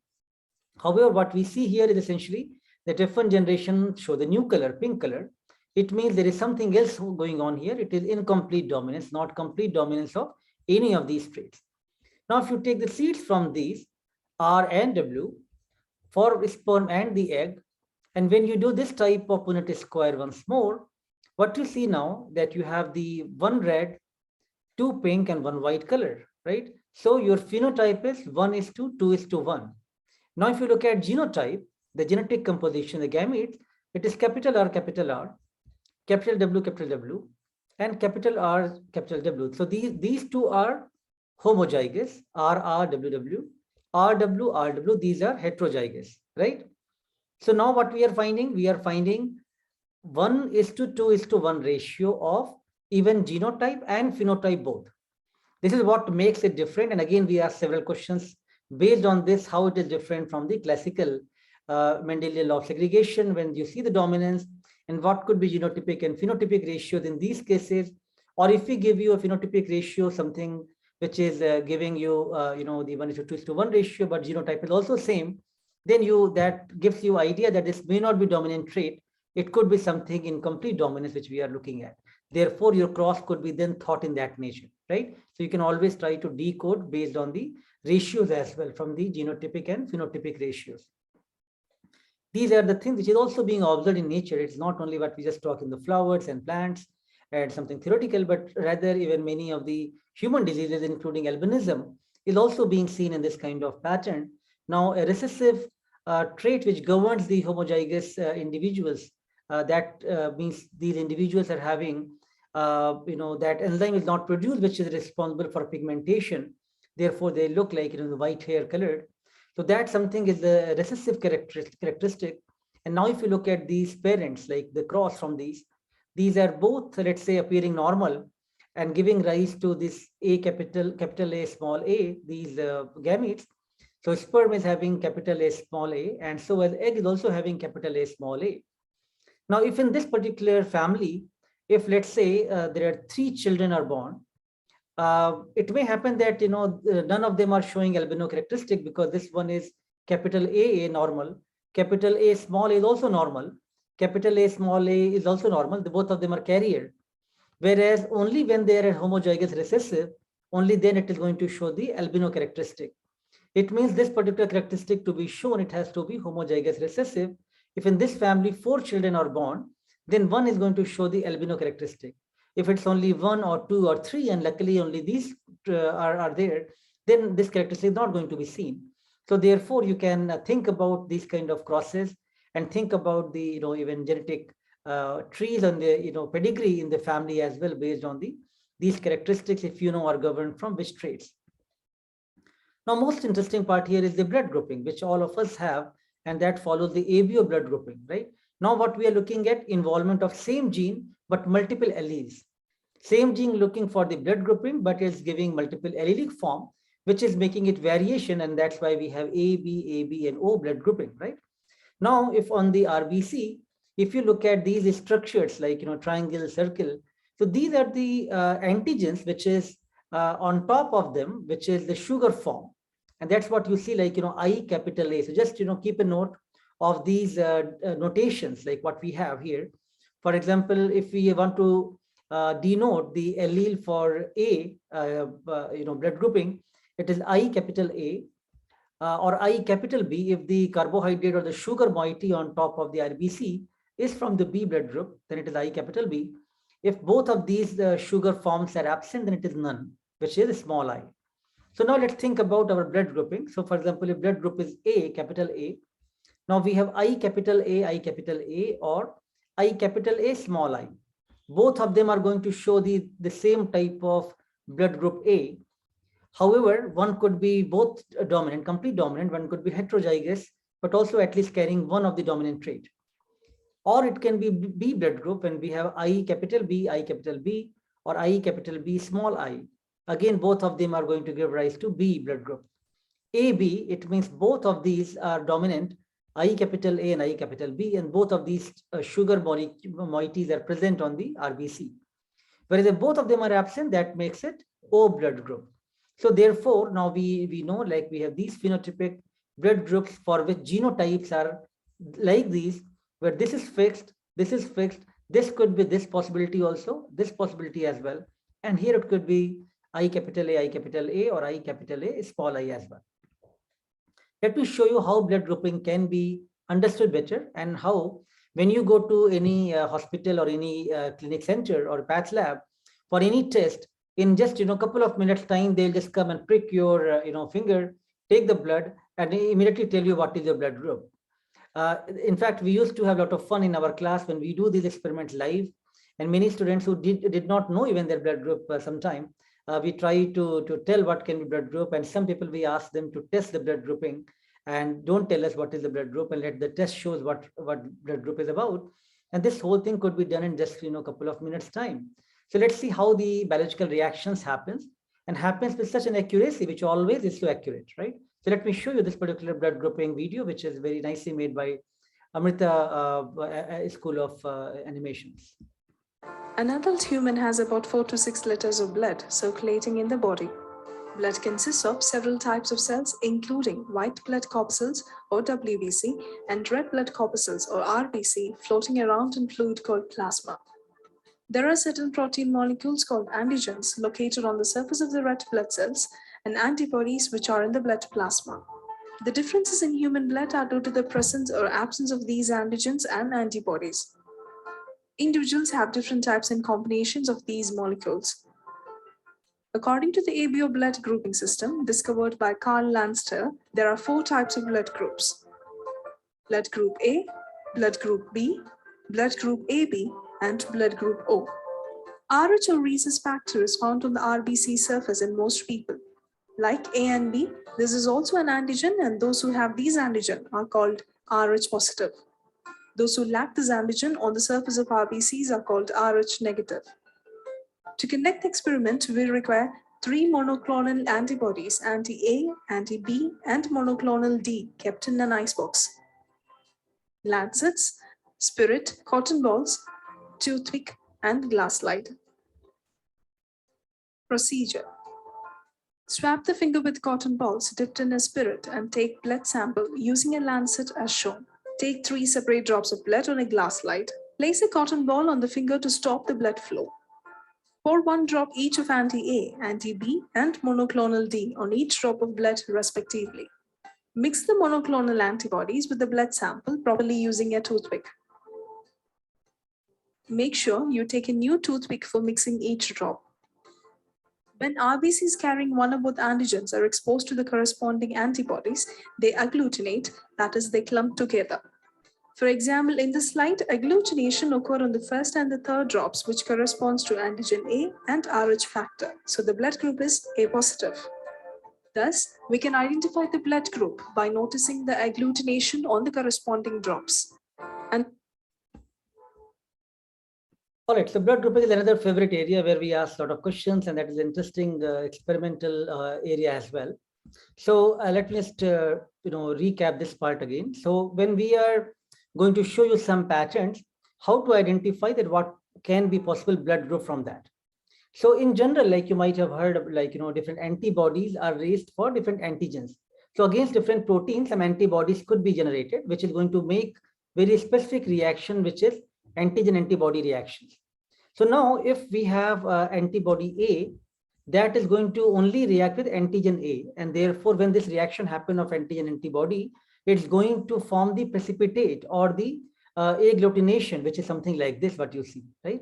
However, what we see here is essentially that F1 generation show the new color, pink color. It means there is something else going on here. It is incomplete dominance, not complete dominance of any of these traits. Now, if you take the seeds from these R and W for sperm and the egg, and when you do this type of Punnett square once more, what you see now that you have the one red, two pink, and one white color, right? So your phenotype is 1:2, 2:1. Now, if you look at genotype, the genetic composition, the gametes, it is capital R, capital W, and capital R, capital W. So these two are homozygous, RR, WW, these are heterozygous, right? So now what we are finding? We are finding 1:2:1 ratio of even genotype and phenotype both. This is what makes it different. And again, we ask several questions based on this, how it is different from the classical Mendelian law of segregation when you see the dominance, and what could be genotypic and phenotypic ratios in these cases. Or if we give you a phenotypic ratio, something which is giving you, the 1:2:1 ratio, but genotype is also same, then that gives you idea that this may not be dominant trait. It could be something incomplete dominance, which we are looking at. Therefore, your cross could be then thought in that nature, right? So you can always try to decode based on the ratios as well from the genotypic and phenotypic ratios. These are the things which is also being observed in nature. It's not only what we just talk in the flowers and plants and something theoretical, but rather even many of the human diseases, including albinism, is also being seen in this kind of pattern. Now, a recessive trait which governs the homozygous individuals, that means these individuals are having, that enzyme is not produced, which is responsible for pigmentation. Therefore, they look like, the white hair colored. So that something is the recessive characteristic. And now if you look at these parents, like the cross from these are both, let's say, appearing normal and giving rise to this A capital A, small a, these gametes. So sperm is having capital A, small a, and so as egg is also having capital A, small a. Now, if in this particular family, if let's say there are 3 children are born, it may happen that none of them are showing albino characteristic, because this one is capital A normal, capital A small a is also normal, capital A small a is also normal. Both of them are carrier. Whereas only when they are homozygous recessive, only then it is going to show the albino characteristic. It means this particular characteristic to be shown, it has to be homozygous recessive. If in this family 4 children are born, then one is going to show the albino characteristic. If it's only 1 or 2 or 3, and luckily only these are there, then this characteristic is not going to be seen. So therefore, you can think about these kind of crosses and think about the even genetic trees and the pedigree in the family as well, based on these characteristics, if are governed from which traits. Now, most interesting part here is the blood grouping, which all of us have, and that follows the ABO blood grouping, right? Now, what we are looking at, involvement of same gene, but multiple alleles. Same gene looking for the blood grouping, but it's giving multiple allelic form, which is making it variation, and that's why we have AB, and O blood grouping, right? Now, if on the RBC, if you look at these structures like, triangle, circle, so these are the antigens, which is on top of them, which is the sugar form. And that's what you see like, I capital A. So just, keep a note of these notations, like what we have here. For example, if we want to denote the allele for A, blood grouping, it is I capital A or I capital B if the carbohydrate or the sugar moiety on top of the RBC is from the B blood group, then it is I capital B. If both of these sugar forms are absent, then it is none, which is small I. So now let's think about our blood grouping. So for example, if blood group is A, capital A, now we have I capital A, or I capital A, small I. Both of them are going to show the same type of blood group A. However, one could be both dominant, complete dominant, one could be heterozygous, but also at least carrying one of the dominant trait. Or it can be B blood group, and we have I capital B, or I capital B, small I. Again, both of them are going to give rise to B blood group. AB, it means both of these are dominant, I capital A and I capital B, and both of these sugar moieties are present on the RBC. Whereas if both of them are absent, that makes it O blood group. So therefore, now we know, like we have these phenotypic blood groups for which genotypes are like these, where this is fixed, this could be this possibility also, this possibility as well. And here it could be I capital A, or I capital A, small I as well. Let me show you how blood grouping can be understood better, and how when you go to any hospital or any clinic center or path lab for any test, in just couple of minutes time, they'll just come and prick your finger, take the blood, and immediately tell you what is your blood group. In fact, we used to have a lot of fun in our class when we do these experiments live, and many students who did not know even their blood group sometime, we try to tell what can be blood group, and some people we ask them to test the blood grouping and don't tell us what is the blood group, and let the test shows what blood group is about. And this whole thing could be done in just a couple of minutes time. So let's see how the biological reactions happens with such an accuracy, which always is so accurate, right? So let me show you this particular blood grouping video, which is very nicely made by Amrita School of Animations. An adult human has about 4 to 6 liters of blood circulating in the body. Blood consists of several types of cells, including white blood corpuscles or WBC and red blood corpuscles or RBC floating around in fluid called plasma. There are certain protein molecules called antigens located on the surface of the red blood cells and antibodies which are in the blood plasma. The differences in human blood are due to the presence or absence of these antigens and antibodies. Individuals have different types and combinations of these molecules. According to the ABO blood grouping system discovered by Karl Landstedt, there are 4 types of blood groups: blood group A, blood group B, blood group AB, and blood group O. Rh or rhesus factor is found on the RBC surface in most people. Like A and B, this is also an antigen, and those who have these antigen are called Rh positive. Those who lack this antigen on the surface of RBCs are called Rh negative. To conduct the experiment, we require 3 monoclonal antibodies, anti-A, anti-B, and monoclonal D, kept in an icebox. Lancets, spirit, cotton balls, toothpick, and glass slide. Procedure. Swab the finger with cotton balls dipped in a spirit and take blood sample using a lancet as shown. Take 3 separate drops of blood on a glass slide. Place a cotton ball on the finger to stop the blood flow. Pour 1 drop each of anti-A, anti-B, and monoclonal D on each drop of blood respectively. Mix the monoclonal antibodies with the blood sample properly using a toothpick. Make sure you take a new toothpick for mixing each drop. When RBCs carrying one or both antigens are exposed to the corresponding antibodies, they agglutinate, that is, they clump together. For example, in the slide, agglutination occurred on the first and the third drops, which corresponds to antigen A and Rh factor. So the blood group is A positive. Thus, we can identify the blood group by noticing the agglutination on the corresponding drops. And All right, so blood grouping is another favorite area where we ask a lot of questions, and that is interesting experimental area as well. So let me just recap this part again. So when we are going to show you some patterns, how to identify that what can be possible blood group from that. So in general, like you might have heard of, different antibodies are raised for different antigens. So against different proteins, some antibodies could be generated, which is going to make very specific reaction, which is antigen antibody reactions. So now if we have antibody A, that is going to only react with antigen A, and therefore when this reaction happen of antigen antibody, it's going to form the precipitate or the agglutination, which is something like this, what you see, right?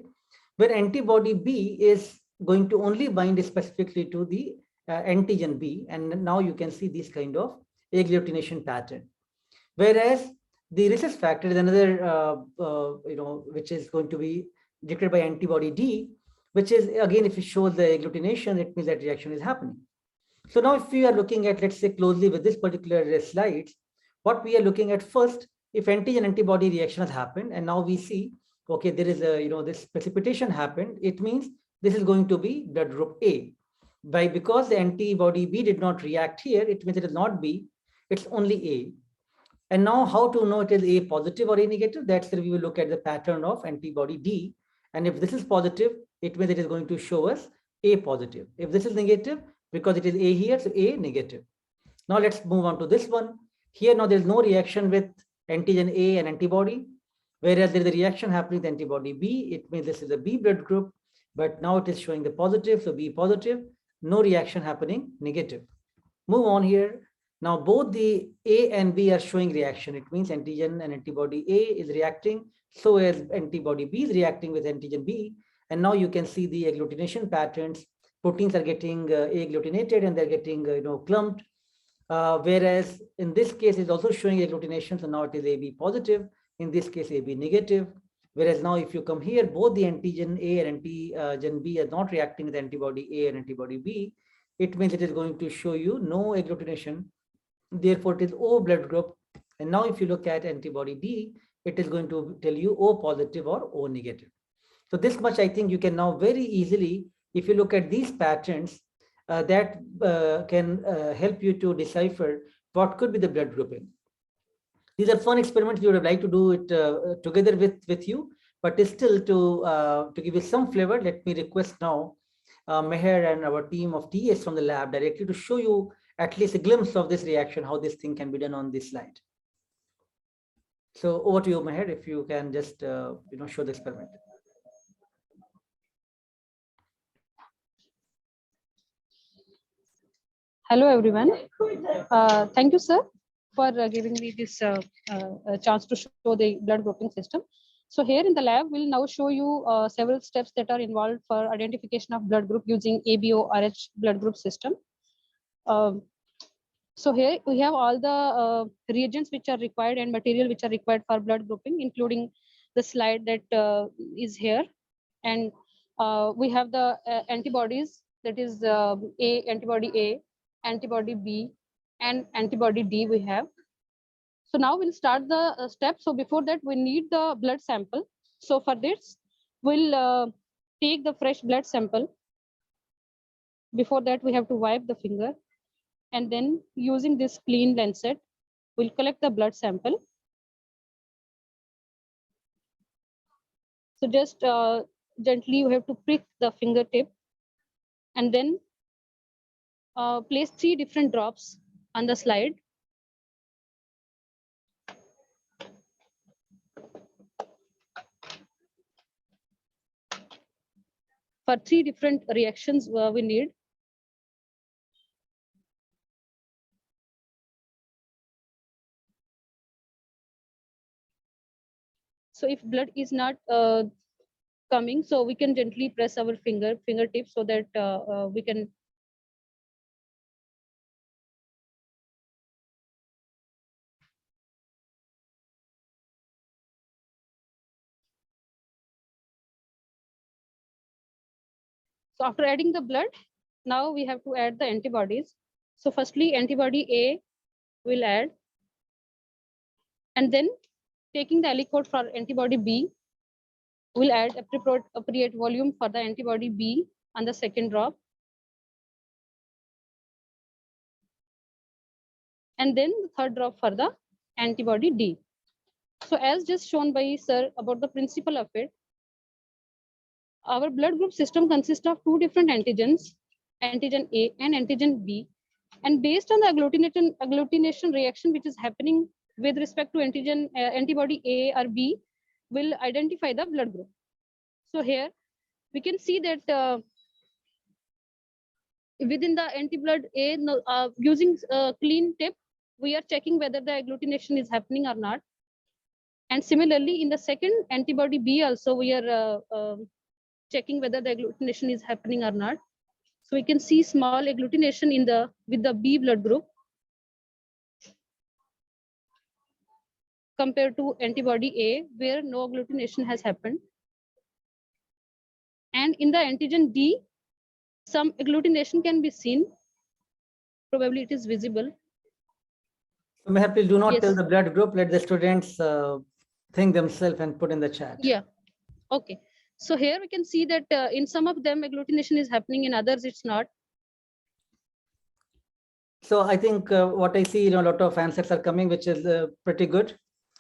Where antibody B is going to only bind specifically to the antigen B, and now you can see this kind of agglutination pattern. Whereas the rhesus factor is another, which is going to be dictated by antibody D, which is again, if it shows the agglutination, it means that reaction is happening. So now if we are looking at, let's say closely with this particular slide, what we are looking at first, if antigen antibody reaction has happened, and now we see, okay, there is a, this precipitation happened, it means this is going to be blood group A. Because the antibody B did not react here, it means it is not B, it's only A. And now how to know it is A positive or A negative? That's where we will look at the pattern of antibody D. And if this is positive, it means it is going to show us A positive. If this is negative, because it is A here, so A negative. Now let's move on to this one. Here now there is no reaction with antigen A and antibody, whereas there is a reaction happening with antibody B. It means this is a B blood group, but now it is showing the positive, so B positive, no reaction happening, negative. Move on here. Now both the A and B are showing reaction. It means antigen and antibody A is reacting, so as antibody B is reacting with antigen B. And now you can see the agglutination patterns. Proteins are getting agglutinated and they're getting clumped. Whereas in this case, it's also showing agglutination, so now it is AB positive. In this case, AB negative. Whereas now if you come here, both the antigen A and antigen B are not reacting with antibody A and antibody B. It means it is going to show you no agglutination. Therefore, it is O blood group. And now if you look at antibody D, it is going to tell you O positive or O negative. So this much I think you can now very easily, if you look at these patterns, that can help you to decipher what could be the blood grouping. These are fun experiments. We would like to do it together with you, but still to give you some flavor, let me request now Meher and our team of TS from the lab directly to show you at least a glimpse of this reaction, how this thing can be done on this slide. So over to you, Meher, if you can just show the experiment. Hello, everyone. Thank you, sir, for giving me this chance to show the blood grouping system. So here in the lab, we'll now show you several steps that are involved for identification of blood group using ABO-RH blood group system. So here we have all the reagents which are required and material which are required for blood grouping, including the slide that is here. And we have the antibodies, that is antibody A, antibody B, and antibody D we have. So now we'll start the step. So before that, we need the blood sample. So for this, we'll take the fresh blood sample. Before that, we have to wipe the finger. And then using this clean lancet, we'll collect the blood sample. So just gently, you have to prick the fingertip and then place 3 different drops on the slide. for 3 different reactions we need. So if blood is not coming, so we can gently press our fingertips so that we can So after adding the blood, now we have to add the antibodies. So firstly, antibody A will add, and then taking the aliquot for antibody B, will add appropriate volume for the antibody B on the second drop. And then the third drop for the antibody D. So as just shown by sir about the principle of it, our blood group system consists of 2 different antigens, antigen A and antigen B. And based on the agglutination reaction which is happening with respect to antigen antibody A or B, will identify the blood group. So here we can see that within the antiblood A, using clean tip, we are checking whether the agglutination is happening or not. And similarly, in the second antibody B also, we are checking whether the agglutination is happening or not. So we can see small agglutination in the with the B blood group compared to antibody A, where no agglutination has happened. And in the antigen D, some agglutination can be seen. Probably it is visible. So Meher, please do not Yes. tell the blood group. Let the students think themselves and put in the chat. Yeah. Okay. So here we can see that in some of them agglutination is happening, in others it's not. So I think what I see, a lot of answers are coming, which is pretty good.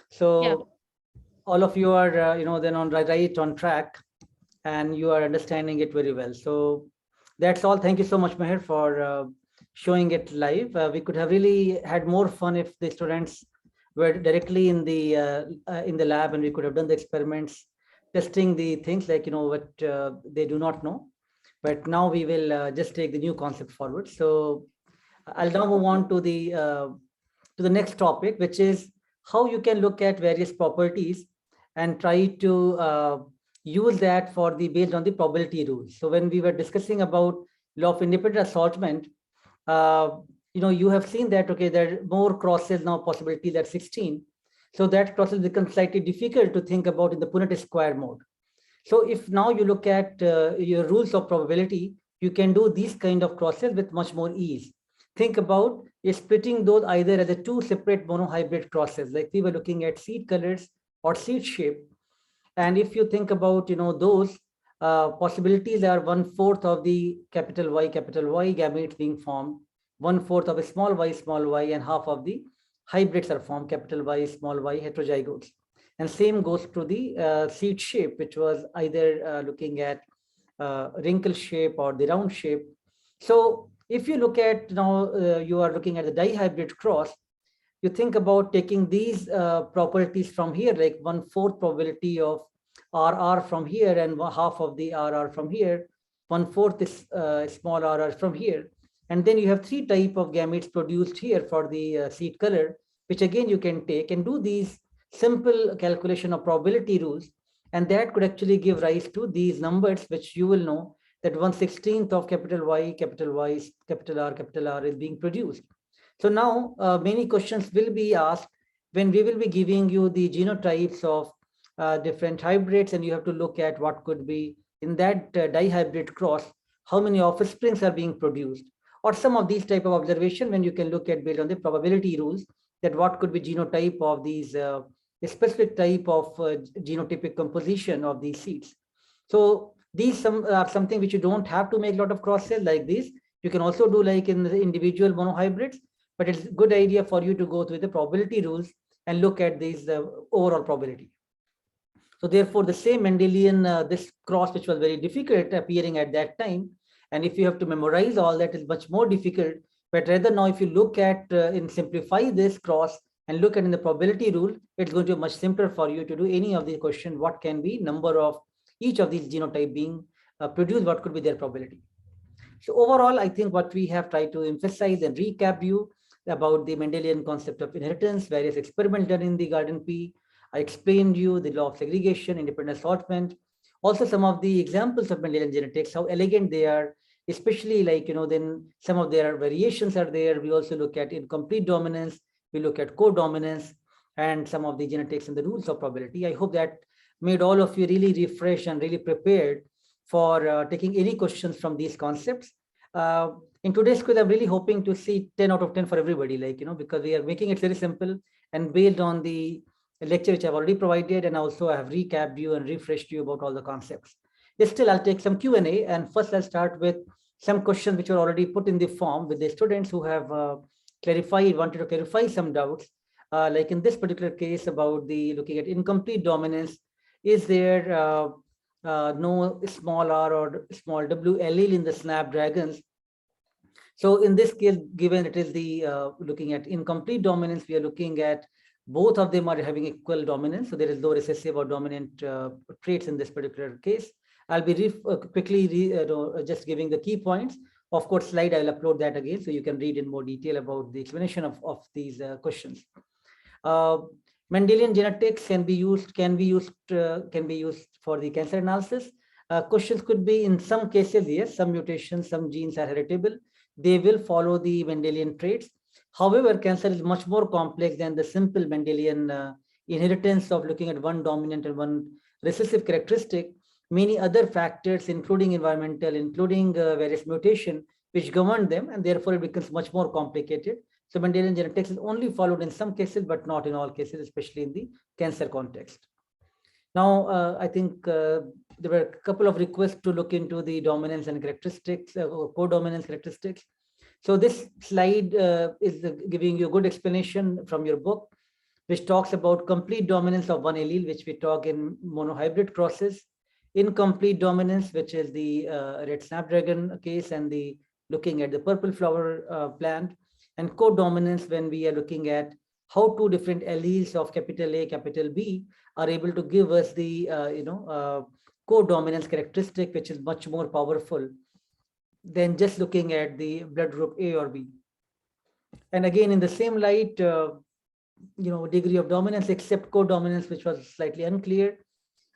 So Yeah. all of you are, then right on track, and you are understanding it very well. So that's all. Thank you so much, Meher, for showing it live. We could have really had more fun if the students were directly in the lab, and we could have done the experiments, testing the things like, what they do not know. But now we will just take the new concept forward. So I'll now move on to the next topic, which is how you can look at various properties and try to use that based on the probability rules. So when we were discussing about law of independent assortment, you have seen that, okay, there are more crosses now, possibilities at 16. So that crosses become slightly difficult to think about in the Punnett square mode. So if now you look at your rules of probability, you can do these kind of crosses with much more ease. Think about splitting those either as a 2 separate monohybrid crosses, like we were looking at seed colors or seed shape. And if you think about, those possibilities are 1/4 of the capital Y gametes being formed, 1/4 of a small y, and half of the hybrids are formed, capital Y, small y, heterozygotes. And same goes to the seed shape, which was either looking at wrinkle shape or the round shape. So if you look at now, you are looking at the dihybrid cross, you think about taking these properties from here, like 1/4 probability of RR from here and half of the RR from here, 1/4 is small RR from here. And then you have 3 types of gametes produced here for the seed color, which again you can take and do these simple calculation of probability rules. And that could actually give rise to these numbers, which you will know that 1/16 of capital Y, capital R is being produced. So now many questions will be asked when we will be giving you the genotypes of different hybrids, and you have to look at what could be in that dihybrid cross, how many offsprings are being produced, or some of these type of observation when you can look at based on the probability rules that what could be genotype of these specific type of genotypic composition of these seeds. So these are something which you don't have to make a lot of crosses like this. You can also do like in the individual monohybrids, but it's a good idea for you to go through the probability rules and look at these overall probability. So therefore, the same Mendelian, this cross, which was very difficult appearing at that time. And if you have to memorize all that, is much more difficult. But rather now, if you look at and simplify this cross and look at in the probability rule, it's going to be much simpler for you to do any of the question. What can be number of each of these genotype being produce, what could be their probability. So overall, I think what we have tried to emphasize and recap you about the Mendelian concept of inheritance, various experiments done in the garden pea. I explained you the law of segregation, independent assortment, also some of the examples of Mendelian genetics, how elegant they are, especially like, then some of their variations are there. We also look at incomplete dominance, we look at co-dominance, and some of the genetics and the rules of probability. I hope that made all of you really refreshed and really prepared for taking any questions from these concepts. In today's quiz, I'm really hoping to see 10 out of 10 for everybody, because we are making it very simple and based on the lecture which I've already provided, and also I have recapped you and refreshed you about all the concepts. Still, I'll take some Q&A, and first I'll start with some questions which were already put in the form with the students who have wanted to clarify some doubts. Like in this particular case about the looking at incomplete dominance, is there no small r or small w allele in the snapdragons? So in this case, given it is the looking at incomplete dominance, we are looking at both of them are having equal dominance. So there is no recessive or dominant traits in this particular case. I'll be quickly just giving the key points. Of course, slide, I'll upload that again, so you can read in more detail about the explanation of these questions. Mendelian genetics can be used for the cancer analysis. Questions could be, in some cases, yes, some mutations, some genes are heritable. They will follow the Mendelian traits. However, cancer is much more complex than the simple Mendelian inheritance of looking at one dominant and one recessive characteristic. Many other factors, including environmental, including various mutation, which govern them, and therefore it becomes much more complicated. So Mendelian genetics is only followed in some cases, but not in all cases, especially in the cancer context. Now, I think there were a couple of requests to look into the dominance and characteristics, or co-dominance characteristics. So this slide is giving you a good explanation from your book, which talks about complete dominance of one allele, which we talk in monohybrid crosses, incomplete dominance, which is the red snapdragon case, and the looking at the purple flower plant, and co-dominance when we are looking at how two different alleles of capital A, capital B are able to give us the co-dominance characteristic, which is much more powerful than just looking at the blood group A or B. And again, in the same light, degree of dominance except co-dominance, which was slightly unclear.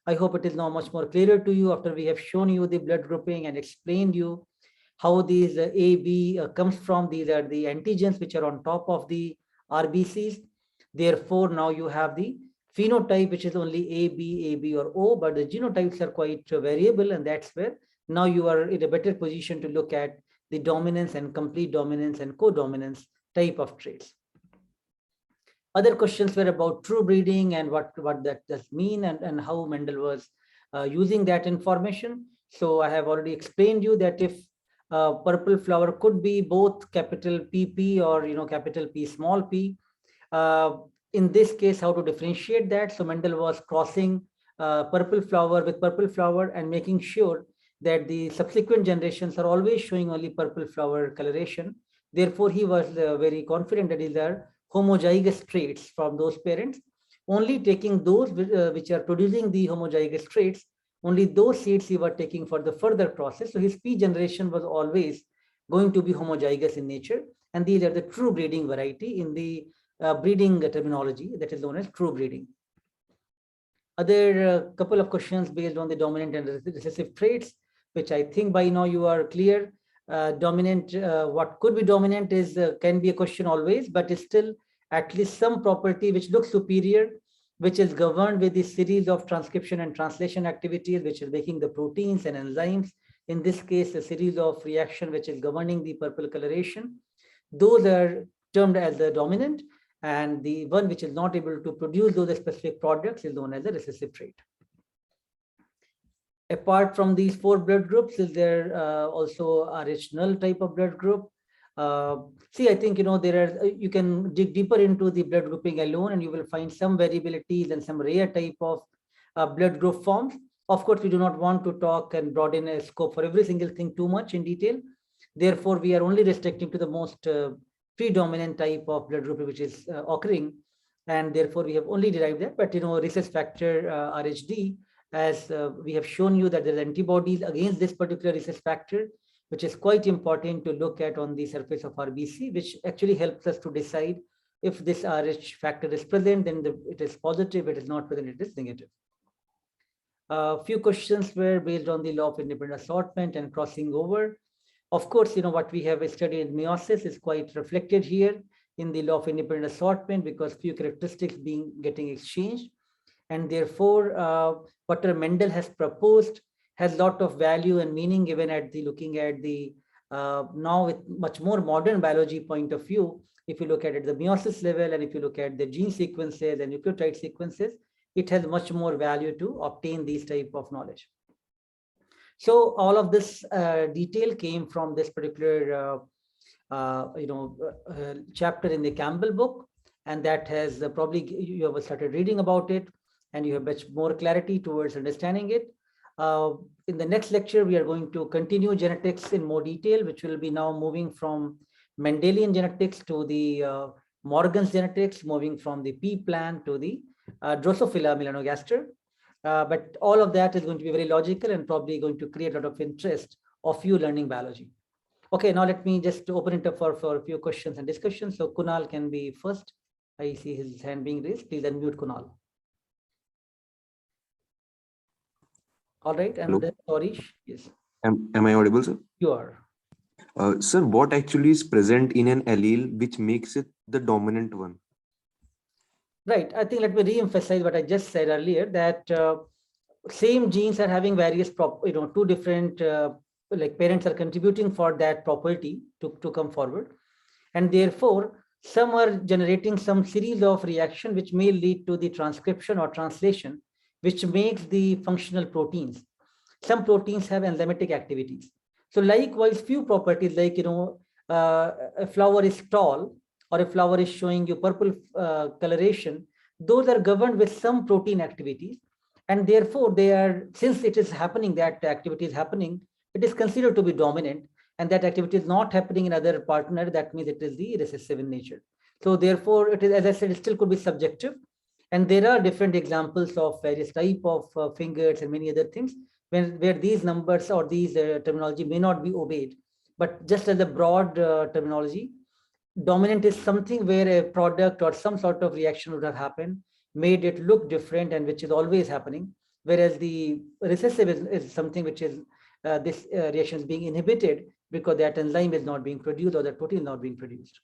I hope it is now much more clearer to you after we have shown you the blood grouping and explained you how these A, B comes from. These are the antigens which are on top of the RBCs. Therefore, now you have the phenotype, which is only A, B, or O, but the genotypes are quite variable, and that's where now you are in a better position to look at the dominance and complete dominance and co-dominance type of traits. Other questions were about true breeding and what that does mean, and how Mendel was using that information. So I have already explained you that if purple flower could be both capital PP or capital P small p. In this case, how to differentiate that? So Mendel was crossing purple flower with purple flower and making sure that the subsequent generations are always showing only purple flower coloration. Therefore, he was very confident that these are homozygous traits from those parents, only taking those which are producing the homozygous traits. Only those seeds he was taking for the further process. So his P generation was always going to be homozygous in nature. And these are the true breeding variety in the breeding terminology that is known as true breeding. Other couple of questions based on the dominant and recessive traits, which I think by now you are clear. Dominant, what could be dominant is can be a question always, but it's still at least some property which looks superior, which is governed with the series of transcription and translation activities, which is making the proteins and enzymes. In this case, a series of reaction which is governing the purple coloration. Those are termed as the dominant, and the one which is not able to produce those specific products is known as a recessive trait. Apart from these four blood groups, is there also Rh null type of blood group? See, I think there are, you can dig deeper into the blood grouping alone, and you will find some variabilities and some rare type of blood group forms. Of course, we do not want to talk and broaden a scope for every single thing too much in detail. Therefore, we are only restricting to the most predominant type of blood group which is occurring, and therefore we have only derived that. But rhesus factor RHD as we have shown you that there are antibodies against this particular rhesus factor, which is quite important to look at on the surface of RBC, which actually helps us to decide if this Rh factor is present, then it is positive. If it is not present, it is negative. A few questions were based on the law of independent assortment and crossing over. Of course, what we have studied in meiosis is quite reflected here in the law of independent assortment, because few characteristics getting exchanged. And therefore, what Mendel has proposed has a lot of value and meaning given at looking at the now with much more modern biology point of view. If you look at the meiosis level, and if you look at the gene sequences and nucleotide sequences, it has much more value to obtain these type of knowledge. So all of this detail came from this particular chapter in the Campbell book, and that has probably you have started reading about it, and you have much more clarity towards understanding it. In the next lecture, we are going to continue genetics in more detail, which will be now moving from Mendelian genetics to the Morgan's genetics, moving from the pea plant to the Drosophila melanogaster. But all of that is going to be very logical and probably going to create a lot of interest of you learning biology. Okay, now let me just open it up for a few questions and discussions. So Kunal can be first. I see his hand being raised. Please unmute Kunal. All right, and then Harish, yes. Am I audible, sir? You are. Sir, what actually is present in an allele which makes it the dominant one? Right. I think let me re-emphasize what I just said earlier, that same genes are having various, two different, like parents are contributing for that property to come forward. And therefore, some are generating some series of reaction which may lead to the transcription or translation, which makes the functional proteins. Some proteins have enzymatic activities. So likewise, few properties like, a flower is tall, or a flower is showing you purple coloration, those are governed with some protein activities. And therefore, they are, since it is happening, that activity is happening, it is considered to be dominant, and that activity is not happening in other partner, that means it is the recessive in nature. So therefore, it is, as I said, it still could be subjective. And there are different examples of various type of fingers and many other things where these numbers or these terminology may not be obeyed. But just as a broad terminology, dominant is something where a product or some sort of reaction would have happened, made it look different, and which is always happening. Whereas the recessive is something which is this reaction is being inhibited because that enzyme is not being produced or that protein is not being produced.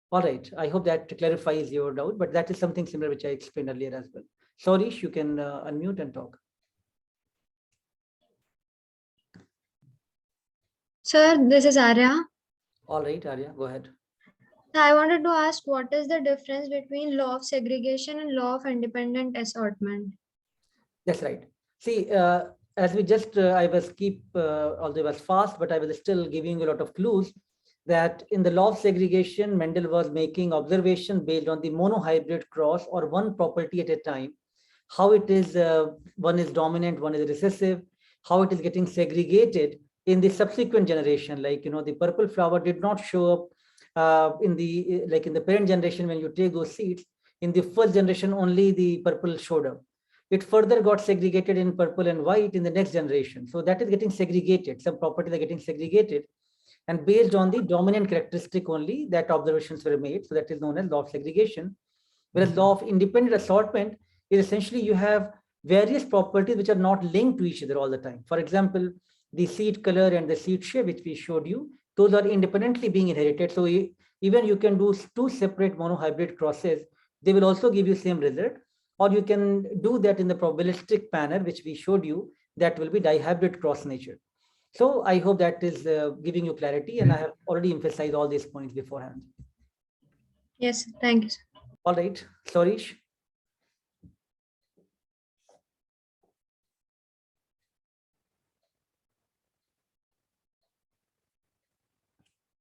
All right, I hope that clarifies your doubt, but that is something similar which I explained earlier as well. Sorish, you can unmute and talk. Sir, this is Arya. All right, Arya, go ahead. I wanted to ask, what is the difference between law of segregation and law of independent assortment? That's right. See, as we just, I was although it was fast, but I was still giving a lot of clues that in the law of segregation, Mendel was making observation based on the monohybrid cross or one property at a time, how it is, one is dominant, one is recessive, how it is getting segregated in the subsequent generation. Like, the purple flower did not show up in the parent generation. When you take those seeds, in the first generation, only the purple showed up. It further got segregated in purple and white in the next generation. So that is getting segregated. Some properties are getting segregated. And based on the dominant characteristic only, that observations were made. So that is known as law of segregation. Whereas law of independent assortment is essentially you have various properties which are not linked to each other all the time. For example, the seed color and the seed shape, which we showed you, those are independently being inherited. So even you can do two separate monohybrid crosses, they will also give you same result. Or you can do that in the probabilistic manner, which we showed you, that will be dihybrid cross nature. So I hope that is giving you clarity, and I have already emphasized all these points beforehand. Yes, thank you, sir. All right, Sorish.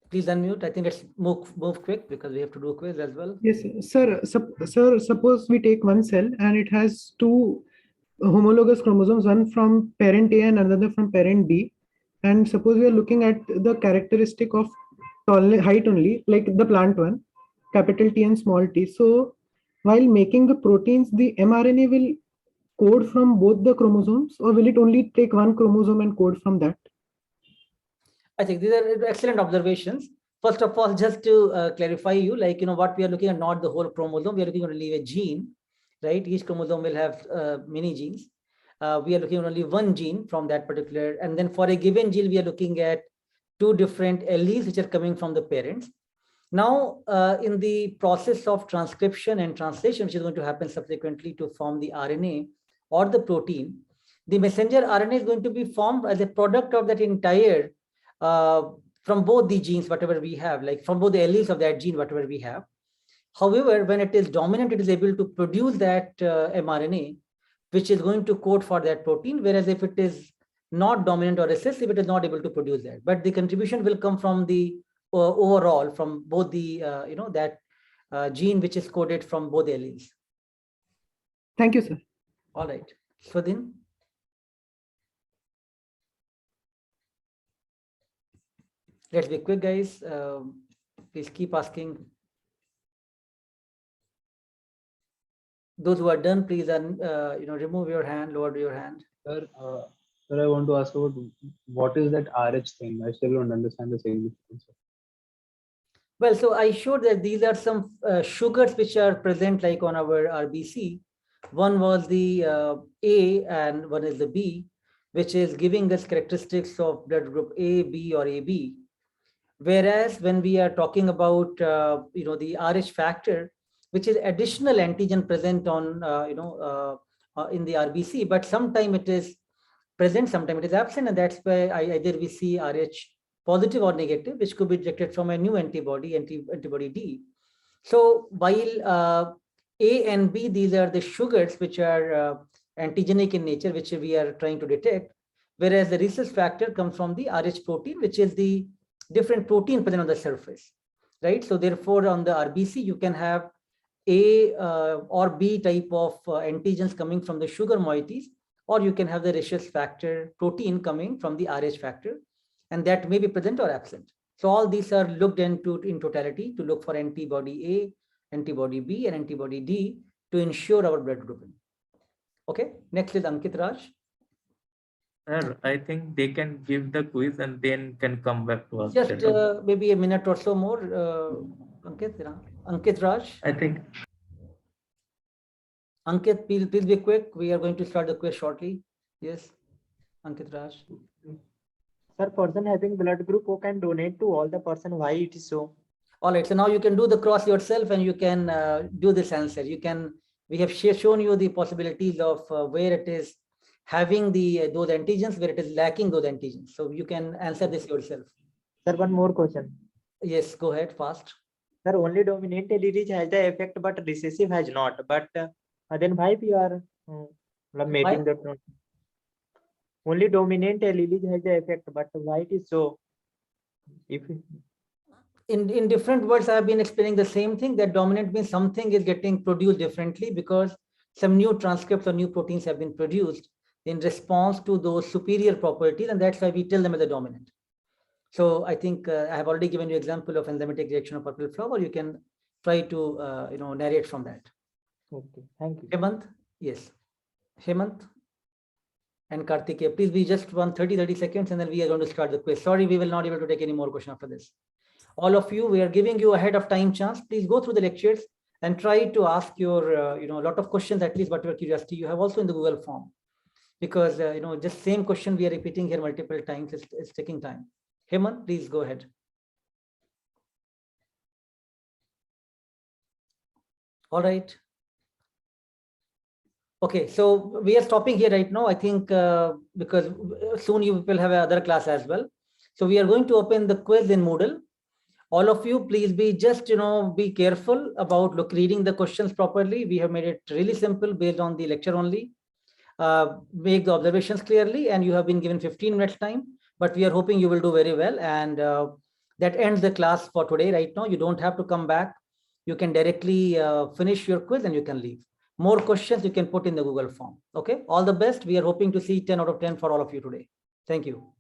Please unmute. I think let's move quick because we have to do a quiz as well. Yes, sir. Sir, suppose we take one cell and it has two homologous chromosomes, one from parent A and another from parent B. And suppose we are looking at the characteristic of height only, like the plant one, capital T and small t. So while making the proteins, the mRNA will code from both the chromosomes, or will it only take one chromosome and code from that? I think these are excellent observations. First of all, just to clarify you, like, what we are looking at, not the whole chromosome, we are looking at only a gene, right? Each chromosome will have many genes. We are looking at only one gene from that particular, and then for a given gene, we are looking at two different alleles which are coming from the parents. Now, in the process of transcription and translation, which is going to happen subsequently to form the RNA or the protein, the messenger RNA is going to be formed as a product of that entire from both the genes, whatever we have, like from both the alleles of that gene, whatever we have. However, when it is dominant, it is able to produce that mRNA, which is going to code for that protein, whereas if it is not dominant or recessive, it is not able to produce that. But the contribution will come from the overall, from both the, that gene which is coded from both alleles. Thank you, sir. All right. Swadhin? Let's be quick, guys. Please keep asking. Those who are done, please, remove your hand, lower your hand. Sir, I want to ask about what is that RH thing? I still don't understand the significance. Well, so I showed that these are some sugars which are present like on our RBC. One was the A and one is the B, which is giving us characteristics of blood group A, B, or AB. Whereas when we are talking about, the RH factor, which is additional antigen present on, in the RBC, but sometime it is present, sometime it is absent, and that's why either we see RH positive or negative, which could be detected from a new antibody, antibody D. So while A and B, these are the sugars which are antigenic in nature, which we are trying to detect, whereas the rhesus factor comes from the RH protein, which is the different protein present on the surface, right? So therefore, on the RBC, you can have A or B type of antigens coming from the sugar moieties, or you can have the rhesus factor protein coming from the RH factor, and that may be present or absent. So all these are looked into in totality to look for antibody A, antibody B, and antibody D to ensure our blood grouping. Okay, next is Ankit Raj. Sir, I think they can give the quiz and then can come back to us. Just maybe a minute or so more, Ankit Raj. I think. Ankit, please be quick. We are going to start the quiz shortly. Yes, Ankit Raj. Sir, person having blood group O can donate to all the person. Why it is so? All right, so now you can do the cross yourself and you can do this answer. We have shown you the possibilities of where it is having those antigens, where it is lacking those antigens. So you can answer this yourself. Sir, one more question. Yes, go ahead, fast. Sir, only dominant allele has the effect, but recessive has not. But then why we are mating the only dominant allele has the effect, but why it is so? If in different words, I have been explaining the same thing, that dominant means something is getting produced differently because some new transcripts or new proteins have been produced in response to those superior properties, and that's why we tell them as a dominant. So I think I have already given you example of enzymatic reaction of purple flower. You can try to narrate from that. Okay, thank you. Hemant, yes. Hemant and Kartikeya, please be just 30 seconds and then we are going to start the quiz. Sorry, we will not be able to take any more questions after this. All of you, we are giving you ahead of time chance. Please go through the lectures and try to ask your, a lot of questions, at least whatever curiosity you have also in the Google form. Because, just same question we are repeating here multiple times, it's taking time. Hemant, please go ahead. All right. Okay, so we are stopping here right now, I think, because soon you will have another class as well. So we are going to open the quiz in Moodle. All of you, please be just, be careful about reading the questions properly. We have made it really simple based on the lecture only. Make the observations clearly, and you have been given 15 minutes time, but we are hoping you will do very well. And that ends the class for today. Right now, you don't have to come back. You can directly finish your quiz and you can leave. More questions you can put in the Google form. Okay, all the best. We are hoping to see 10 out of 10 for all of you today. Thank you.